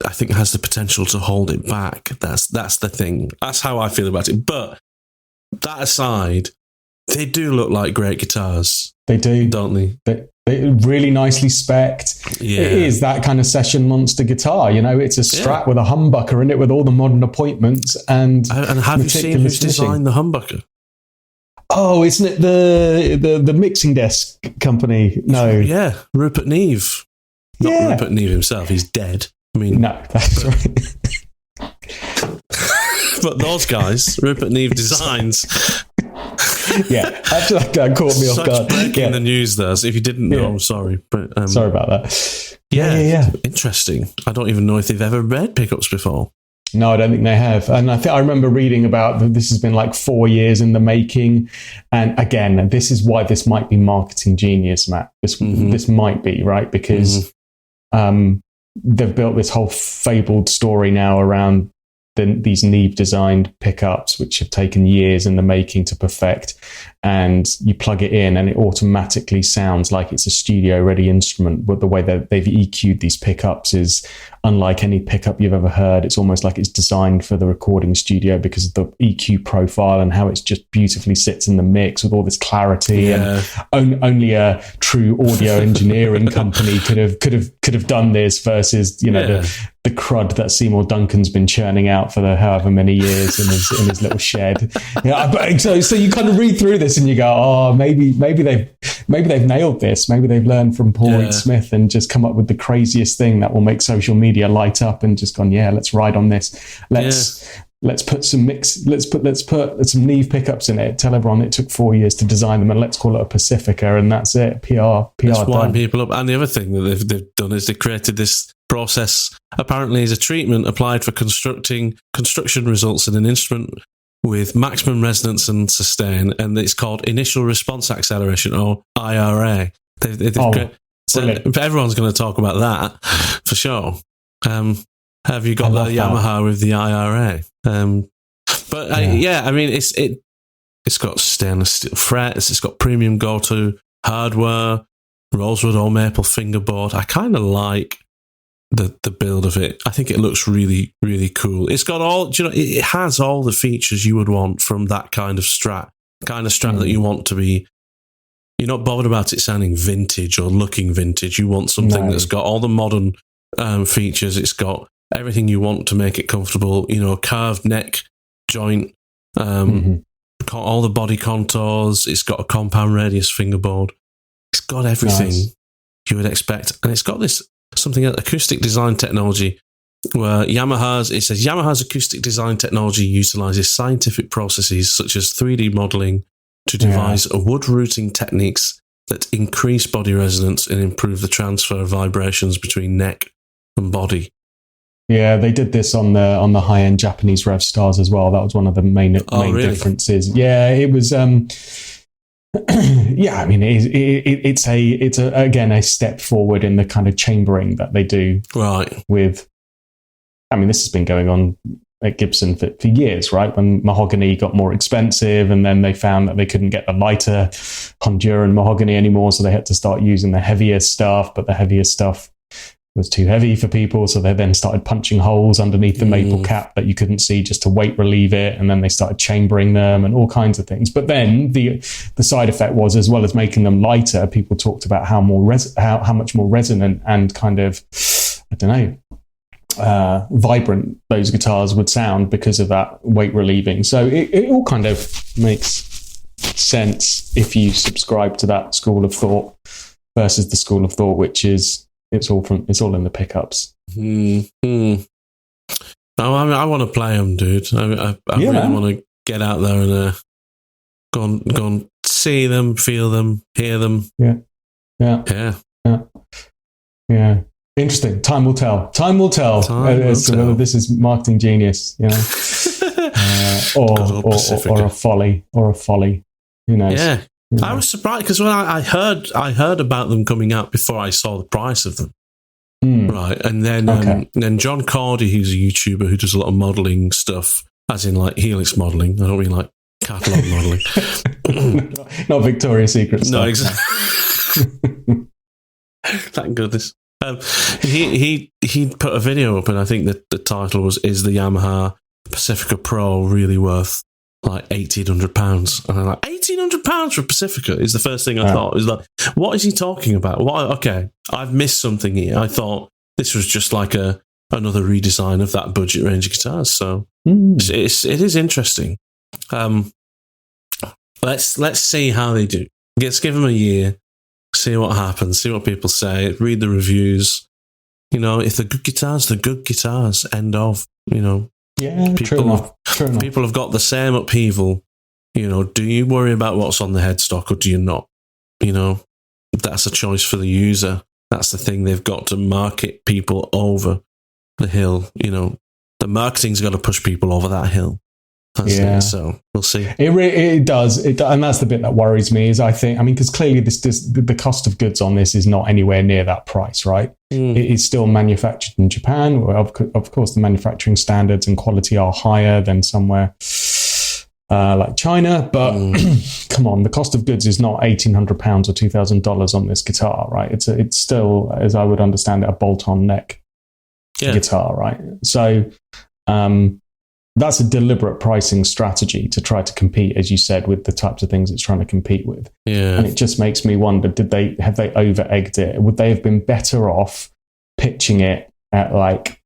I think has the potential to hold it back. That's the thing. That's how I feel about it. But that aside, they do look like great guitars. They do, don't they? They're really nicely specced. Yeah. It is that kind of session monster guitar. It's a Strat with a humbucker in it, with all the modern appointments. And have you seen who's designed the humbucker? Oh, isn't it the mixing desk company? No. Yeah, Rupert Neve. Not Rupert Neve himself. He's dead. I mean, no, that's right. But those guys, Rupert Neve Designs. Actually, that caught me off guard. Breaking the news there. So if you didn't know, I'm sorry. But sorry about that. Yeah. Interesting. I don't even know if they've ever read pickups before. No, I don't think they have. And I remember reading about that this has been like 4 years in the making. And again, this is why this might be marketing genius, Matt. This might be, right? Because they've built this whole fabled story now around these Neve designed pickups, which have taken years in the making to perfect, and you plug it in and it automatically sounds like it's a studio ready instrument. But the way that they've EQ'd these pickups is unlike any pickup you've ever heard. It's almost like it's designed for the recording studio because of the EQ profile and how it's just beautifully sits in the mix with all this clarity. And only a true audio engineering company could have done this versus the crud that Seymour Duncan's been churning out for the however many years in his little shed. So you kind of read through this and you go, oh, maybe they've nailed this. Maybe they've learned from Paul Reed Smith and just come up with the craziest thing that will make social media light up and just gone, let's ride on this. Let's put some let's put some Neve pickups in it. Tell everyone it took 4 years to design them, and let's call it a Pacifica, and that's it. PR let's wind done. people up. And the other thing that they've done is they created this process. Apparently, is a treatment applied for construction results in an instrument with maximum resonance and sustain, and it's called initial response acceleration, or IRA. Everyone's going to talk about that for sure. Have you got the Yamaha with the IRA? I mean, it's got stainless steel frets, it's got premium go-to hardware, rosewood or maple fingerboard. I kind of like the build of it. I think it looks really, really cool. It's got all, it has all the features you would want from that kind of Strat that you want to be. You're not bothered about it sounding vintage or looking vintage. You want something that's got all the modern features. It's got everything you want to make it comfortable. Carved neck joint, all the body contours. It's got a compound radius fingerboard. It's got everything you would expect, and it's got this something acoustic design technology where Yamaha's acoustic design technology utilizes scientific processes such as 3D modeling to devise wood routing techniques that increase body resonance and improve the transfer of vibrations between neck and body. Yeah, they did this on the high-end Japanese Rev Stars as well. That was one of the main really? Differences. Yeah, it was. Yeah, I mean, it's again a step forward in the kind of chambering that they do. Right. With, I mean, this has been going on at Gibson for years, right? When mahogany got more expensive, and then they found that they couldn't get the lighter Honduran mahogany anymore, so they had to start using the heavier stuff. But the heavier stuff was too heavy for people, so they then started punching holes underneath the maple cap that you couldn't see just to weight relieve it, and then they started chambering them and all kinds of things. But then the side effect was, as well as making them lighter, people talked about how much more resonant and kind of, I don't know, vibrant those guitars would sound because of that weight relieving. So it all kind of makes sense if you subscribe to that school of thought versus the school of thought, which is it's all in the pickups. I want to play them, dude. I really want to get out there and go and see them, feel them, hear them. Yeah. Interesting. Time will tell. Whether this is marketing genius, or a folly. Who knows? Yeah. I was surprised because when I heard about them coming out before I saw the price of them. Right. And then John Cordy, who's a YouTuber who does a lot of modelling stuff, as in like Helix modelling. I don't mean like catalogue modelling. Not Victoria's Secret stuff. No, exactly. Thank goodness. He put a video up, and I think that the title is the Yamaha Pacifica Pro really worth like £1,800? And I'm like, £1,800 for Pacifica is the first thing I thought. It was like, what is he talking about? Okay, I've missed something here. I thought this was just like another redesign of that budget range of guitars. So it is interesting. Let's see how they do. Let's give them a year, see what happens, see what people say, read the reviews. If they're good guitars, end of. Yeah, true enough. People have got the same upheaval. Do you worry about what's on the headstock or do you not? That's a choice for the user. That's the thing. They've got to market people over the hill. The marketing's got to push people over that hill. So we'll see. It does, and that's the bit that worries me. Is because clearly the cost of goods on this is not anywhere near that price, right? It is still manufactured in Japan. Of course, the manufacturing standards and quality are higher than somewhere like China. But come on, the cost of goods is not £1,800 or $2,000 on this guitar, right? It's still, as I would understand it, a bolt-on neck guitar, right? So. That's a deliberate pricing strategy to try to compete, as you said, with the types of things it's trying to compete with. Yeah. And it just makes me wonder, have they over-egged it? Would they have been better off pitching it at like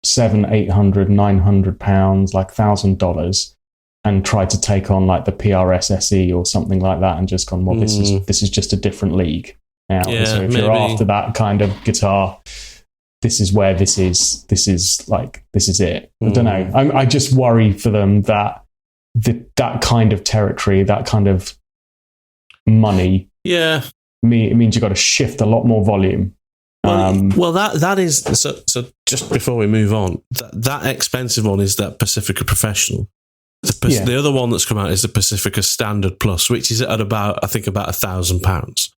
£700, £800, £900, like $1,000, and try to take on like the PRS SE or something like that, and just gone, well, this is just a different league now. Yeah, so if you're after that kind of guitar, this is where this is it. I don't know. I just worry for them that that kind of territory, that kind of money, it means you've got to shift a lot more volume. Well, that is so. Just before we move on, that expensive one is that Pacifica Professional. The other one that's come out is the Pacifica Standard Plus, which is at about £1,000.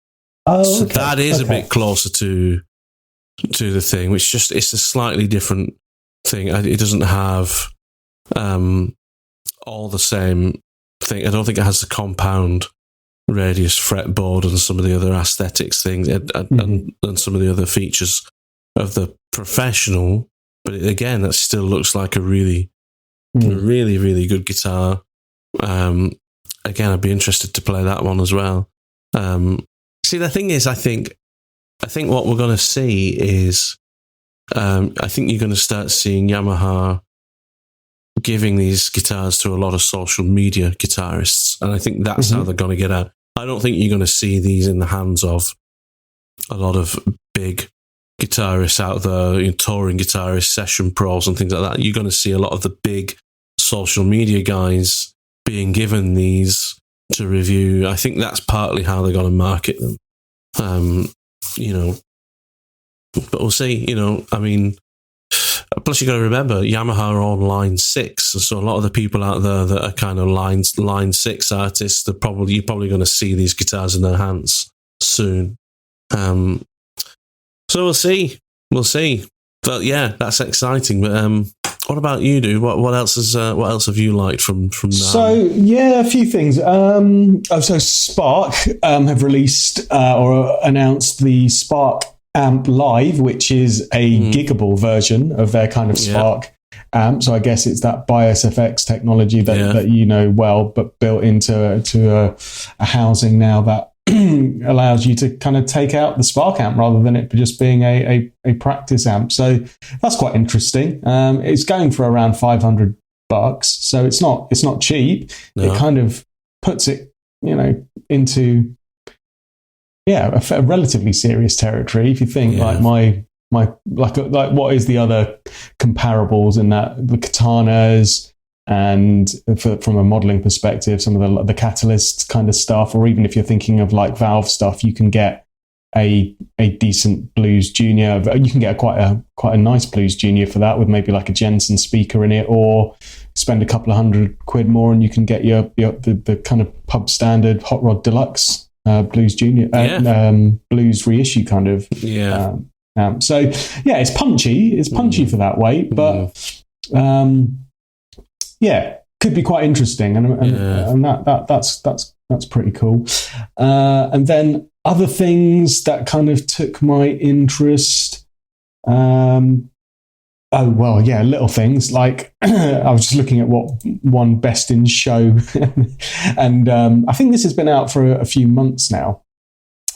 So that is a bit closer to the thing, which just it's a slightly different thing. It doesn't have all the same thing. I don't think it has the compound radius fretboard and some of the other aesthetics things and some of the other features of the professional, but again, that still looks like a really, really good guitar. Again, I'd be interested to play that one as well. See, the thing is, I think what we're going to see is, I think you're going to start seeing Yamaha giving these guitars to a lot of social media guitarists, and I think that's how they're going to get out. I don't think you're going to see these in the hands of a lot of big guitarists out there, touring guitarists, session pros and things like that. You're going to see a lot of the big social media guys being given these to review. I think that's partly how they're going to market them. But we'll see, I mean, plus you got to remember, Yamaha are on line 6, so a lot of the people out there that are kind of line 6 artists, you're probably going to see these guitars in their hands soon. So we'll see. But yeah, that's exciting. But what about you, dude? What else have you liked from NAMM? So yeah, a few things. So Spark have released or announced the Spark Amp Live, which is a giggable version of their kind of Spark amp. So I guess it's that BIOS FX technology that you know well, but built into a housing now that allows you to kind of take out the Spark amp rather than it just being a practice amp. So that's quite interesting. It's going for around $500, so it's not cheap. No. It kind of puts it, into a relatively serious territory. If you think like my what is the other comparables in that, the Katanas, and from a modeling perspective, some of the Catalyst kind of stuff, or even if you're thinking of like Valve stuff, you can get a decent Blues Junior. You can get quite a nice Blues Junior for that, with maybe like a Jensen speaker in it, or spend a couple of $100 more and you can get the kind of pub standard Hot Rod Deluxe Blues Junior, Blues reissue kind of. So yeah, it's punchy. It's punchy for that weight, but could be quite interesting, and that's pretty cool. And then other things that kind of took my interest. Little things like I was just looking at what won Best in Show, and I think this has been out for a few months now,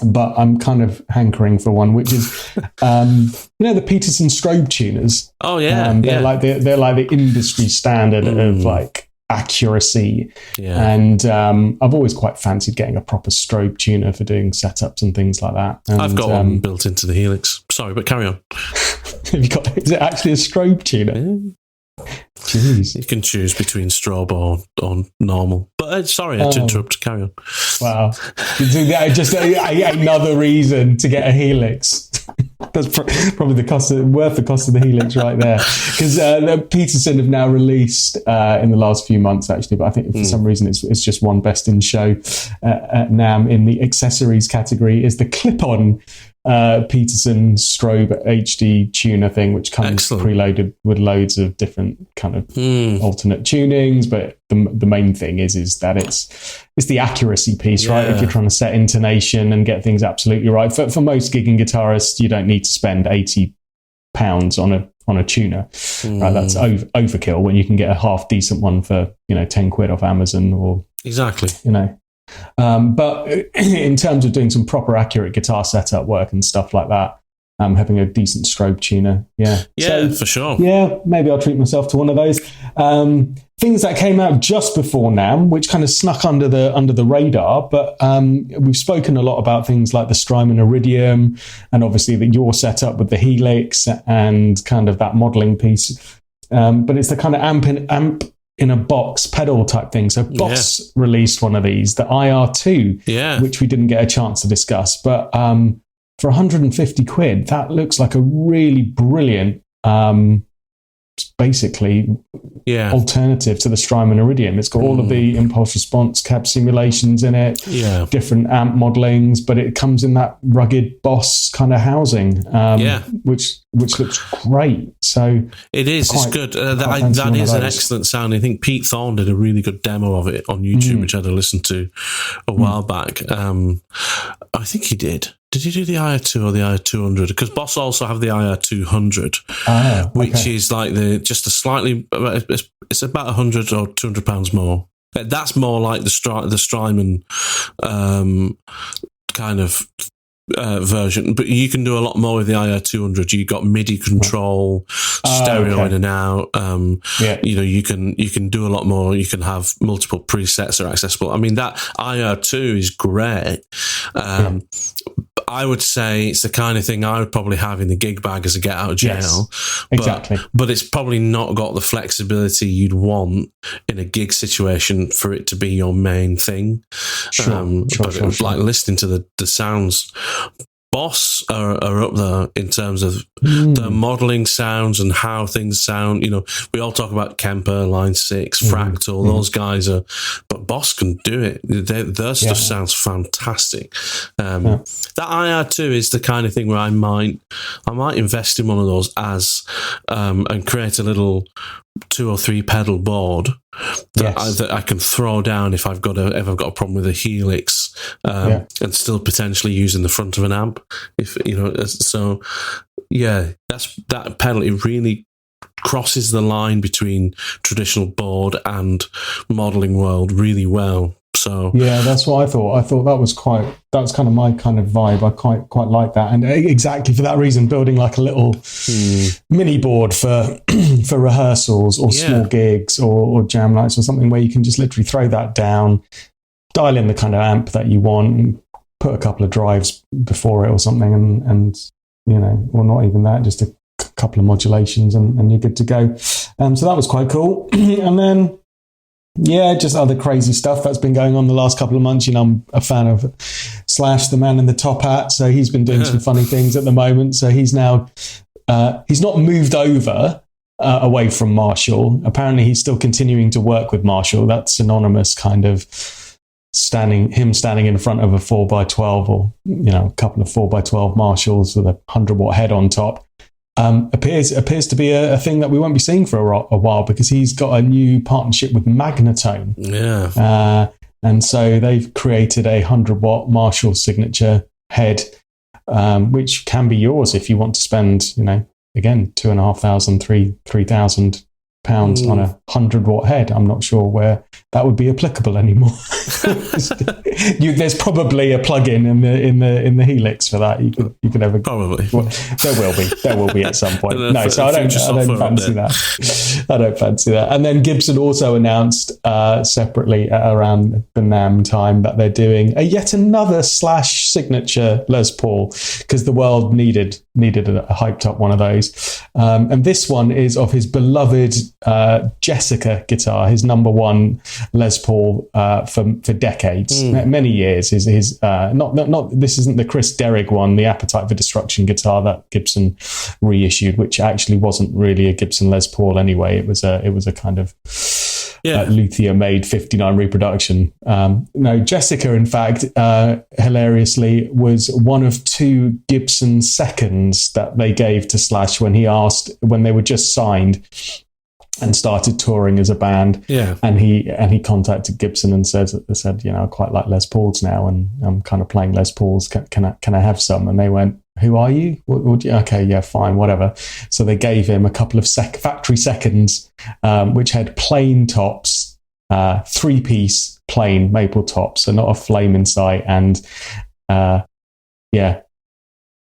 but I'm kind of hankering for one, which is the Peterson strobe tuners. Oh yeah, they're like the industry standard of like accuracy, and I've always quite fancied getting a proper strobe tuner for doing setups and things like that. And, I've got one built into the Helix. Sorry, but carry on. Is it actually a strobe tuner? Yeah. Jeez. You can choose between strobe or normal. But sorry, I had to interrupt. Carry on. Wow. Just another reason to get a Helix. That's probably worth the cost of the Helix right there. Because Peterson have now released in the last few months, actually, but I think for some reason it's just one Best in Show at NAMM in the accessories category, is the clip-on Peterson strobe HD tuner thing, which comes preloaded with loads of different kind of alternate tunings. But the main thing is that it's the accuracy piece, right? If you're trying to set intonation and get things absolutely right. For most gigging guitarists, you don't need to spend £80 on a tuner, right? That's overkill when you can get a half decent one for £10 off Amazon or exactly. But in terms of doing some proper accurate guitar setup work and stuff like that, having a decent strobe tuner, for sure. Yeah, maybe I'll treat myself to one of those. Things that came out just before NAMM, which kind of snuck under the radar, but we've spoken a lot about things like the Strymon Iridium, and obviously your setup with the Helix and kind of that modeling piece. But it's the kind of amp in a box pedal type thing. So Boss released one of these, the IR2, which we didn't get a chance to discuss. But for £150, that looks like a really brilliant, basically alternative to the Strymon Iridium. It's got all of the impulse response cab simulations in it, different amp modelings, but it comes in that rugged Boss kind of housing, which looks great. So it is. It's good. That is an excellent sound. I think Pete Thorne did a really good demo of it on YouTube, which I had to listen to a while back. I think he did. Did you do the IR2 or the IR200? Because Boss also have the IR200, which is like just a slightly. It's about £100 or £200 more. That's more like the Strymon kind of version, but you can do a lot more with the IR200. You got MIDI control, stereo in and out. You can do a lot more. You can have multiple presets are accessible. I mean, that IR2 is great. I would say it's the kind of thing I would probably have in the gig bag as a get out of jail. Yes, exactly. But it's probably not got the flexibility you'd want in a gig situation for it to be your main thing. Sure. Like listening to the sounds. Boss are up there in terms of the modelling sounds and how things sound. You know, we all talk about Kemper, Line 6, Fractal, those guys are, but Boss can do it. Their stuff sounds fantastic. That IR2 is the kind of thing where I might invest in one of those and create a little 2 or 3 pedal board that I can throw down if I've got a problem with a Helix, and still potentially using the front of an amp. That pedal, it really crosses the line between traditional board and modelling world really well. So that's what I thought. I thought that was kind of my kind of vibe. I quite like that, and exactly for that reason, building like a little mini board for rehearsals or small gigs or jam nights or something where you can just literally throw that down, dial in the kind of amp that you want, and put a couple of drives before it or something, and or not even that, just a couple of modulations, and you're good to go. So that was quite cool, and then. Yeah, just other crazy stuff that's been going on the last couple of months. I'm a fan of Slash, the man in the top hat. So he's been doing some funny things at the moment. So he's now, he's not moved over away from Marshall. Apparently he's still continuing to work with Marshall. That's synonymous kind of standing in front of a 4x12 or, a couple of 4x12 Marshalls with a 100-watt head on top. Appears to be a thing that we won't be seeing for a while because he's got a new partnership with Magnatone. Yeah. And so they've created a 100-watt Marshall signature head, which can be yours if you want to spend, again, £2,500, £3,000 on a 100-watt head. I'm not sure where that would be applicable anymore. There's probably a plug-in in the Helix for that. You could have probably. Well, there will be at some point. No, so I don't fancy that. I don't fancy that. And then Gibson also announced separately around the NAMM time that they're doing yet another Slash signature Les Paul because the world needed a hyped up one of those. And this one is of his beloved Jessica guitar, his number one Les Paul for decades, many years. His not this isn't the Chris Derrick one, the Appetite for Destruction guitar that Gibson reissued, which actually wasn't really a Gibson Les Paul anyway. It was a kind of luthier made 59 reproduction. No, Jessica, in fact, hilariously, was one of 2 Gibson seconds that they gave to Slash when they were just signed and started touring as a band. Yeah. And he contacted Gibson and said, I quite like Les Pauls now, and I'm kind of playing Les Pauls. Can I have some? And they went, who are you? Okay, yeah, fine, whatever. So they gave him a couple of factory seconds, which had plain tops, 3-piece plain maple tops, so not a flame in sight. And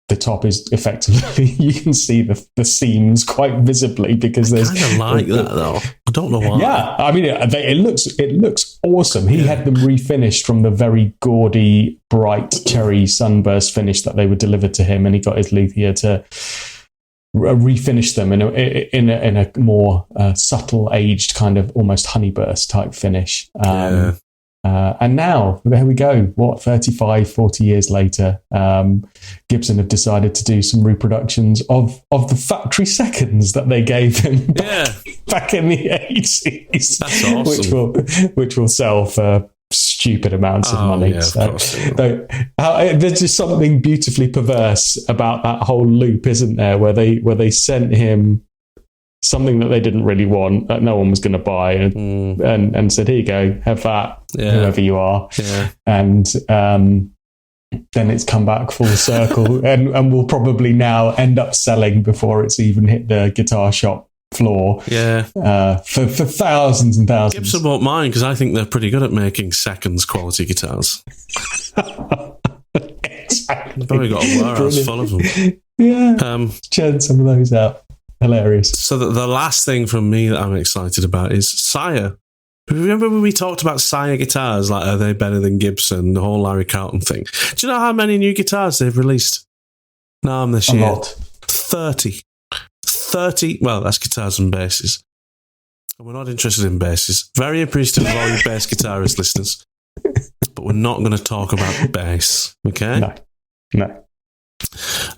the top is effectively, you can see the seams quite visibly because there's... I kind of like that though. I don't know why. Yeah, I mean, it looks awesome. He had them refinished from the very gaudy, bright cherry sunburst finish that they were delivered to him, and he got his luthier to refinish them in a more subtle, aged kind of almost honeyburst type finish. And now, there we go, 35, 40 years later, Gibson have decided to do some reproductions of the factory seconds that they gave him back in the 80s. That's awesome. Which will sell for stupid amounts of money. Yeah, there's just something beautifully perverse about that whole loop, isn't there, where they sent him something that they didn't really want, that no one was going to buy, and said, here you go, have that, whoever you are. And then it's come back full circle and will probably now end up selling before it's even hit the guitar shop floor. Yeah. For thousands and thousands. Gibson won't mind because I think they're pretty good at making seconds quality guitars. Exactly. They've probably got a warehouse full of them. Yeah. Churn some of those out. Hilarious. So the last thing from me that I'm excited about is Sire. Remember when we talked about Sire guitars? Like, are they better than Gibson? The whole Larry Carlton thing. Do you know how many new guitars they've released? NAMM this year. A lot. 30. Well, that's guitars and basses. And we're not interested in basses. Very appreciative of all your bass guitarist listeners. But we're not going to talk about bass. Okay? No.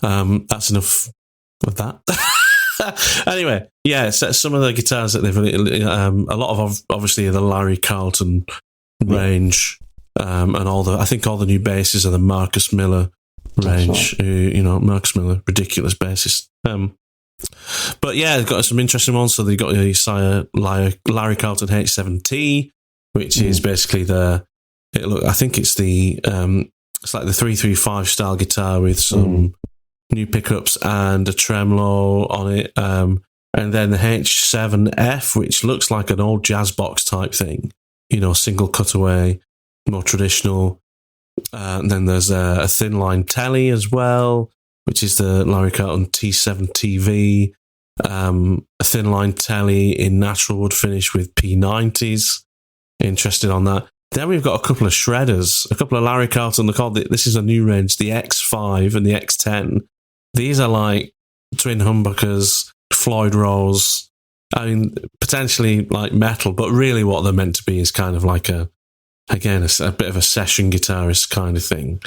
That's enough of that. Anyway, yeah, so some of the guitars that they've a lot of obviously the Larry Carlton range, and I think all the new basses are the Marcus Miller range. Right. Marcus Miller, ridiculous bassist. But yeah, they've got some interesting ones. So they've got the Sire Larry Carlton H7T, which is basically I think it's it's like the 335 style guitar with some new pickups and a tremolo on it. And then the H7F, which looks like an old jazz box type thing, single cutaway, more traditional. And then there's a thin line telly as well, which is the Larry Carlton T7 TV. A thin line telly in natural wood finish with P90s. Interested on that. Then we've got a couple of shredders, a couple of Larry Carlton. This is a new range, the X5 and the X10. These are like twin humbuckers, Floyd Rose. I mean, potentially like metal, but really what they're meant to be is kind of like a bit of a session guitarist kind of thing.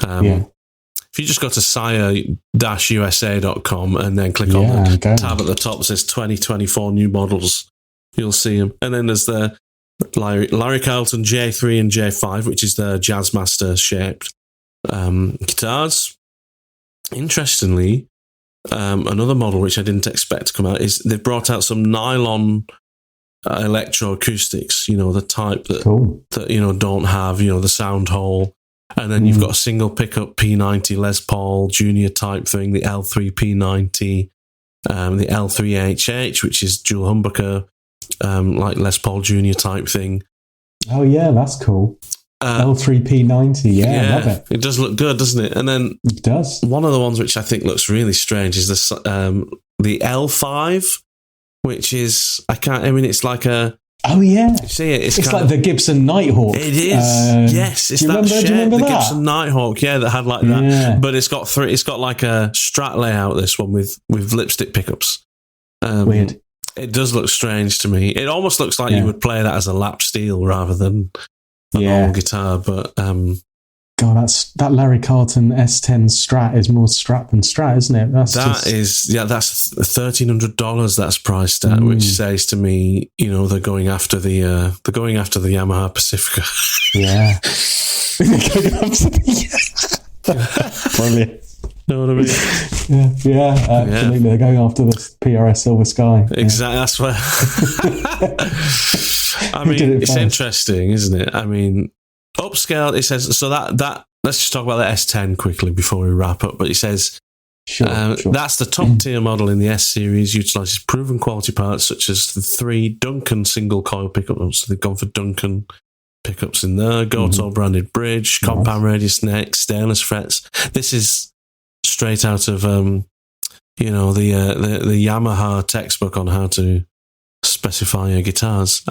If you just go to sire-usa.com and then click on the tab at the top that says 2024 new models, you'll see them. And then there's the Larry Carlton J3 and J5, which is the Jazzmaster shaped guitars. Interestingly, another model which I didn't expect to come out is they've brought out some nylon electroacoustics, the type that don't have, the sound hole. And then you've got a single pickup P90 Les Paul Junior type thing, the L3 P90, the L3HH, which is dual humbucker, like Les Paul Junior type thing. Oh yeah, that's cool. L3 P90, I love it. It does look good, doesn't it? And then it does. One of the ones which I think looks really strange is the L5, which is it's like a. Oh yeah, you see it? It's like the Gibson Nighthawk. It is. Yes, it's that shape. The Gibson Nighthawk, that had like that. Yeah. But it's got It's got like a Strat layout. This one with lipstick pickups. Weird. It does look strange to me. It almost looks like you would play that as a lap steel rather than an old guitar. But God, that Larry Carlton S10 Strat is more Strat than Strat, isn't it? That's $1,300. That's priced at, which says to me, they're going after the Yamaha Pacifica. Yeah, brilliant. Know what I mean? Yeah, absolutely. They're going after the PRS Silver Sky. Exactly. That's where. I mean, it's interesting, isn't it? I mean, upscale. It says so that. Let's just talk about the S10 quickly before we wrap up. But it says sure. That's the top tier model in the S series. Utilizes proven quality parts such as the 3 Duncan single coil pickups. So they've gone for Duncan pickups in there. Goto branded bridge, compound radius neck, stainless frets. This is straight out of the Yamaha textbook on how to specify your guitars.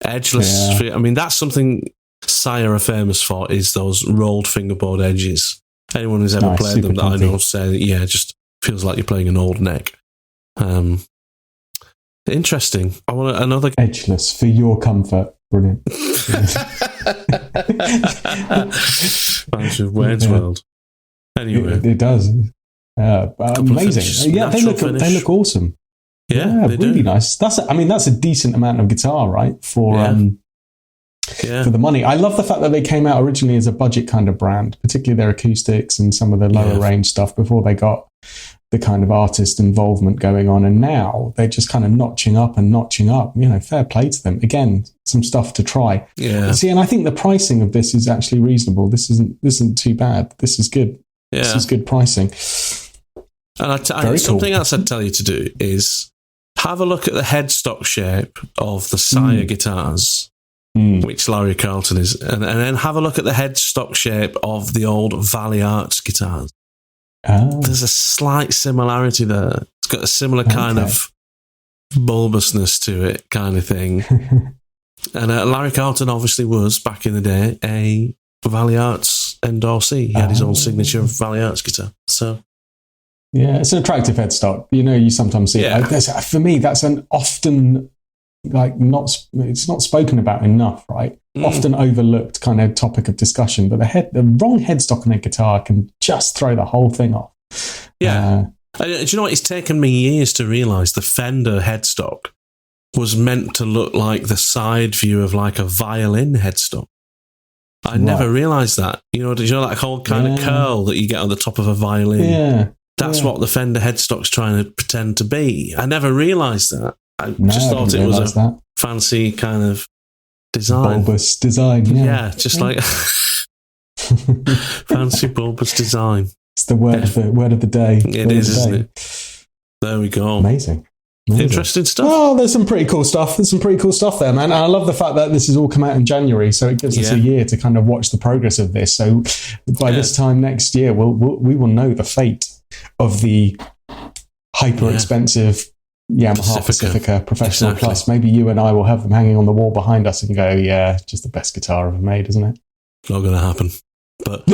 Edgeless. I mean, that's something Sire are famous for, is those rolled fingerboard edges. Anyone who's ever played them that I know say that it just feels like you're playing an old neck. Interesting. I want another edgeless for your comfort. Brilliant. Bunch of Wayne's World. Anyway, it does. Amazing. Yeah, they look awesome. Yeah, they really do. Nice. That's a decent amount of guitar, right? For the money. I love the fact that they came out originally as a budget kind of brand, particularly their acoustics and some of the lower range stuff before they got the kind of artist involvement going on. And now they're just kind of notching up. Fair play to them. Again, some stuff to try. Yeah. See, and I think the pricing of this is actually reasonable. This isn't too bad. This is good. Yeah. This is good pricing. And something else I'd tell you to do is have a look at the headstock shape of the Sire guitars, which Larry Carlton is, and then have a look at the headstock shape of the old Valley Arts guitars. Oh. There's a slight similarity there. It's got a similar kind of bulbousness to it, kind of thing. And Larry Carlton obviously was, back in the day, a Valley Arts endorsee. He had his own signature Valley Arts guitar. So, yeah, it's an attractive headstock. You sometimes see it. For me, that's an often it's not spoken about enough, right? Often overlooked kind of topic of discussion, but the wrong headstock on a guitar can just throw the whole thing off. Yeah. Do you know what? It's taken me years to realise the Fender headstock was meant to look like the side view of like a violin headstock. I never realised that. Did you know that whole kind of curl that you get on the top of a violin? Yeah. That's what the Fender headstock's trying to pretend to be. I never realised that. I just thought it was a fancy kind of design. Bulbous design, yeah. Just like fancy bulbous design. It's the word of the day. It is, isn't it? There we go. Amazing. Interesting stuff. Oh, there's some pretty cool stuff. There, man. And I love the fact that this has all come out in January, so it gives us a year to kind of watch the progress of this. So by this time next year, we will know the fate of the hyper expensive Yamaha Pacifica Professional Plus. Maybe you and I will have them hanging on the wall behind us and go, yeah, just the best guitar ever made, isn't it? Not going to happen. But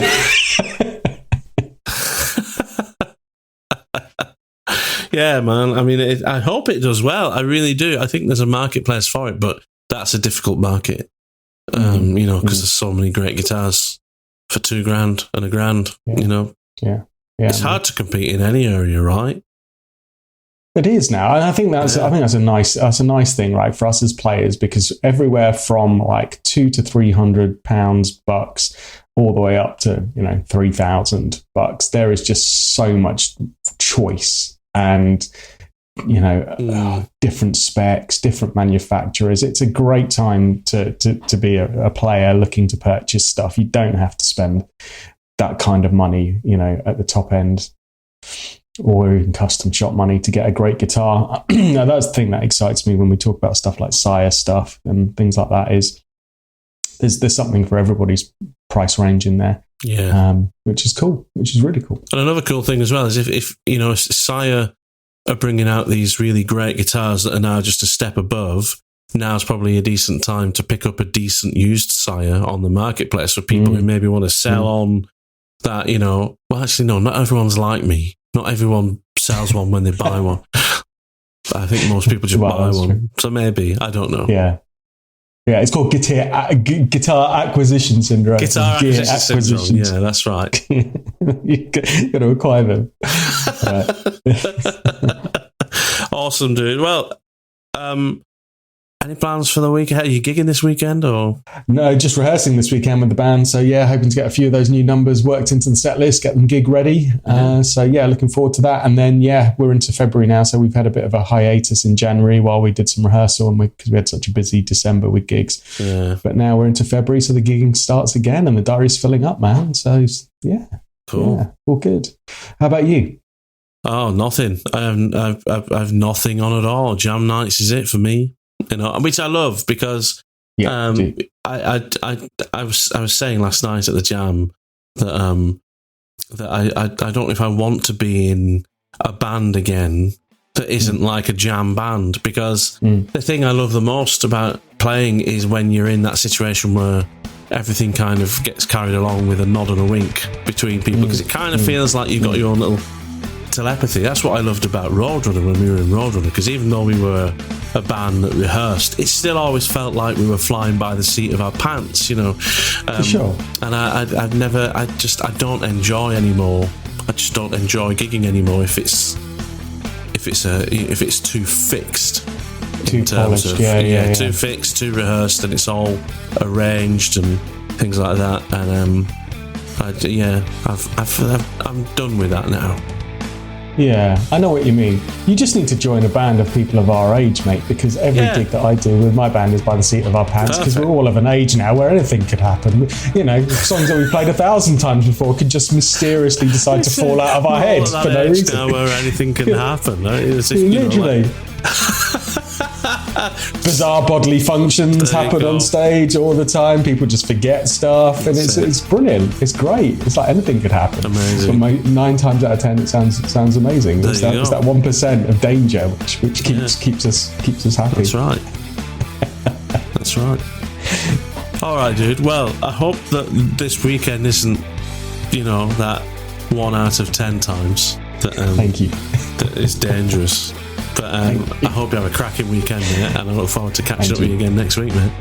yeah, man. I mean, I hope it does well. I really do. I think there's a marketplace for it, but that's a difficult market. Because there's so many great guitars for $2,000 and $1,000. Yeah. It's hard to compete in any area, right? It is now, and I think that's a nice thing, right, for us as players, because everywhere from like £200 to £300 bucks all the way up to $3,000, there is just so much choice and different specs, different manufacturers. It's a great time to be a player looking to purchase stuff. You don't have to spend that kind of money, at the top end, or even custom shop money to get a great guitar. Now, that's the thing that excites me when we talk about stuff like Sire stuff and things like that, is there's something for everybody's price range in there. Yeah. Which is cool, which is really cool. And another cool thing as well is if Sire are bringing out these really great guitars that are now just a step above, now's probably a decent time to pick up a decent used Sire on the marketplace for people who maybe want to sell on that, well, actually, no, not everyone's like me. Not everyone sells one when they buy one. But I think most people just buy one. True. So maybe, I don't know. Yeah. Yeah, it's called guitar acquisition syndrome. Guitar acquisition syndrome. Yeah, that's right. You've got to acquire them. Awesome, dude. Well, any plans for the week ahead? Are you gigging this weekend or? No, just rehearsing this weekend with the band. So yeah, hoping to get a few of those new numbers worked into the set list, get them gig ready. So yeah, looking forward to that. And then we're into February now. So we've had a bit of a hiatus in January while we did some rehearsal and because we had such a busy December with gigs. Yeah. But now we're into February, so the gigging starts again and the diary's filling up, man. So yeah, cool. Yeah, all good. How about you? Oh, nothing. I've nothing on at all. Jam nights is it for me. Which I love because I was saying last night at the jam that I don't know if I want to be in a band again that isn't like a jam band, because the thing I love the most about playing is when you're in that situation where everything kind of gets carried along with a nod and a wink between people, because it kind of feels like you've got your own little telepathy. That's what I loved about Roadrunner when we were in Roadrunner, because even though we were a band that rehearsed, it still always felt like we were flying by the seat of our pants, For sure. And I don't enjoy anymore. I just don't enjoy gigging anymore if it's too fixed, too polished, too fixed, too rehearsed, and it's all arranged and things like that. And I'm done with that now. Yeah, I know what you mean. You just need to join a band of people of our age, mate, because every gig that I do with my band is by the seat of our pants, because we're all of an age now where anything could happen. You know, songs that we've played 1,000 times before could just mysteriously decide to fall out of our heads for no reason. Now where anything can happen. Right? It's if, literally. Bizarre bodily functions happen on stage all the time. People just forget stuff, and it's brilliant. It's great. It's like anything could happen. Amazing. But 9 times out of 10, it sounds amazing. It's that 1% of danger which keeps us happy. That's right. That's right. All right, dude. Well, I hope that this weekend isn't, that 1 out of 10 times that. Thank you. That is dangerous. But I hope you have a cracking weekend, mate, and I look forward to catching up with you again next week, mate.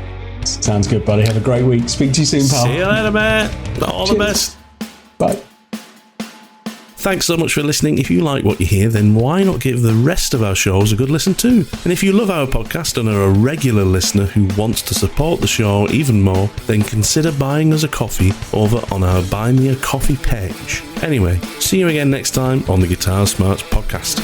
Sounds good, buddy. Have a great week. Speak to you soon, pal. See you later, mate. All the best. Bye. Thanks so much for listening. If you like what you hear, then why not give the rest of our shows a good listen too? And if you love our podcast and are a regular listener who wants to support the show even more, then consider buying us a coffee over on our Buy Me a Coffee page. Anyway, see you again next time on the Guitar Smarts podcast.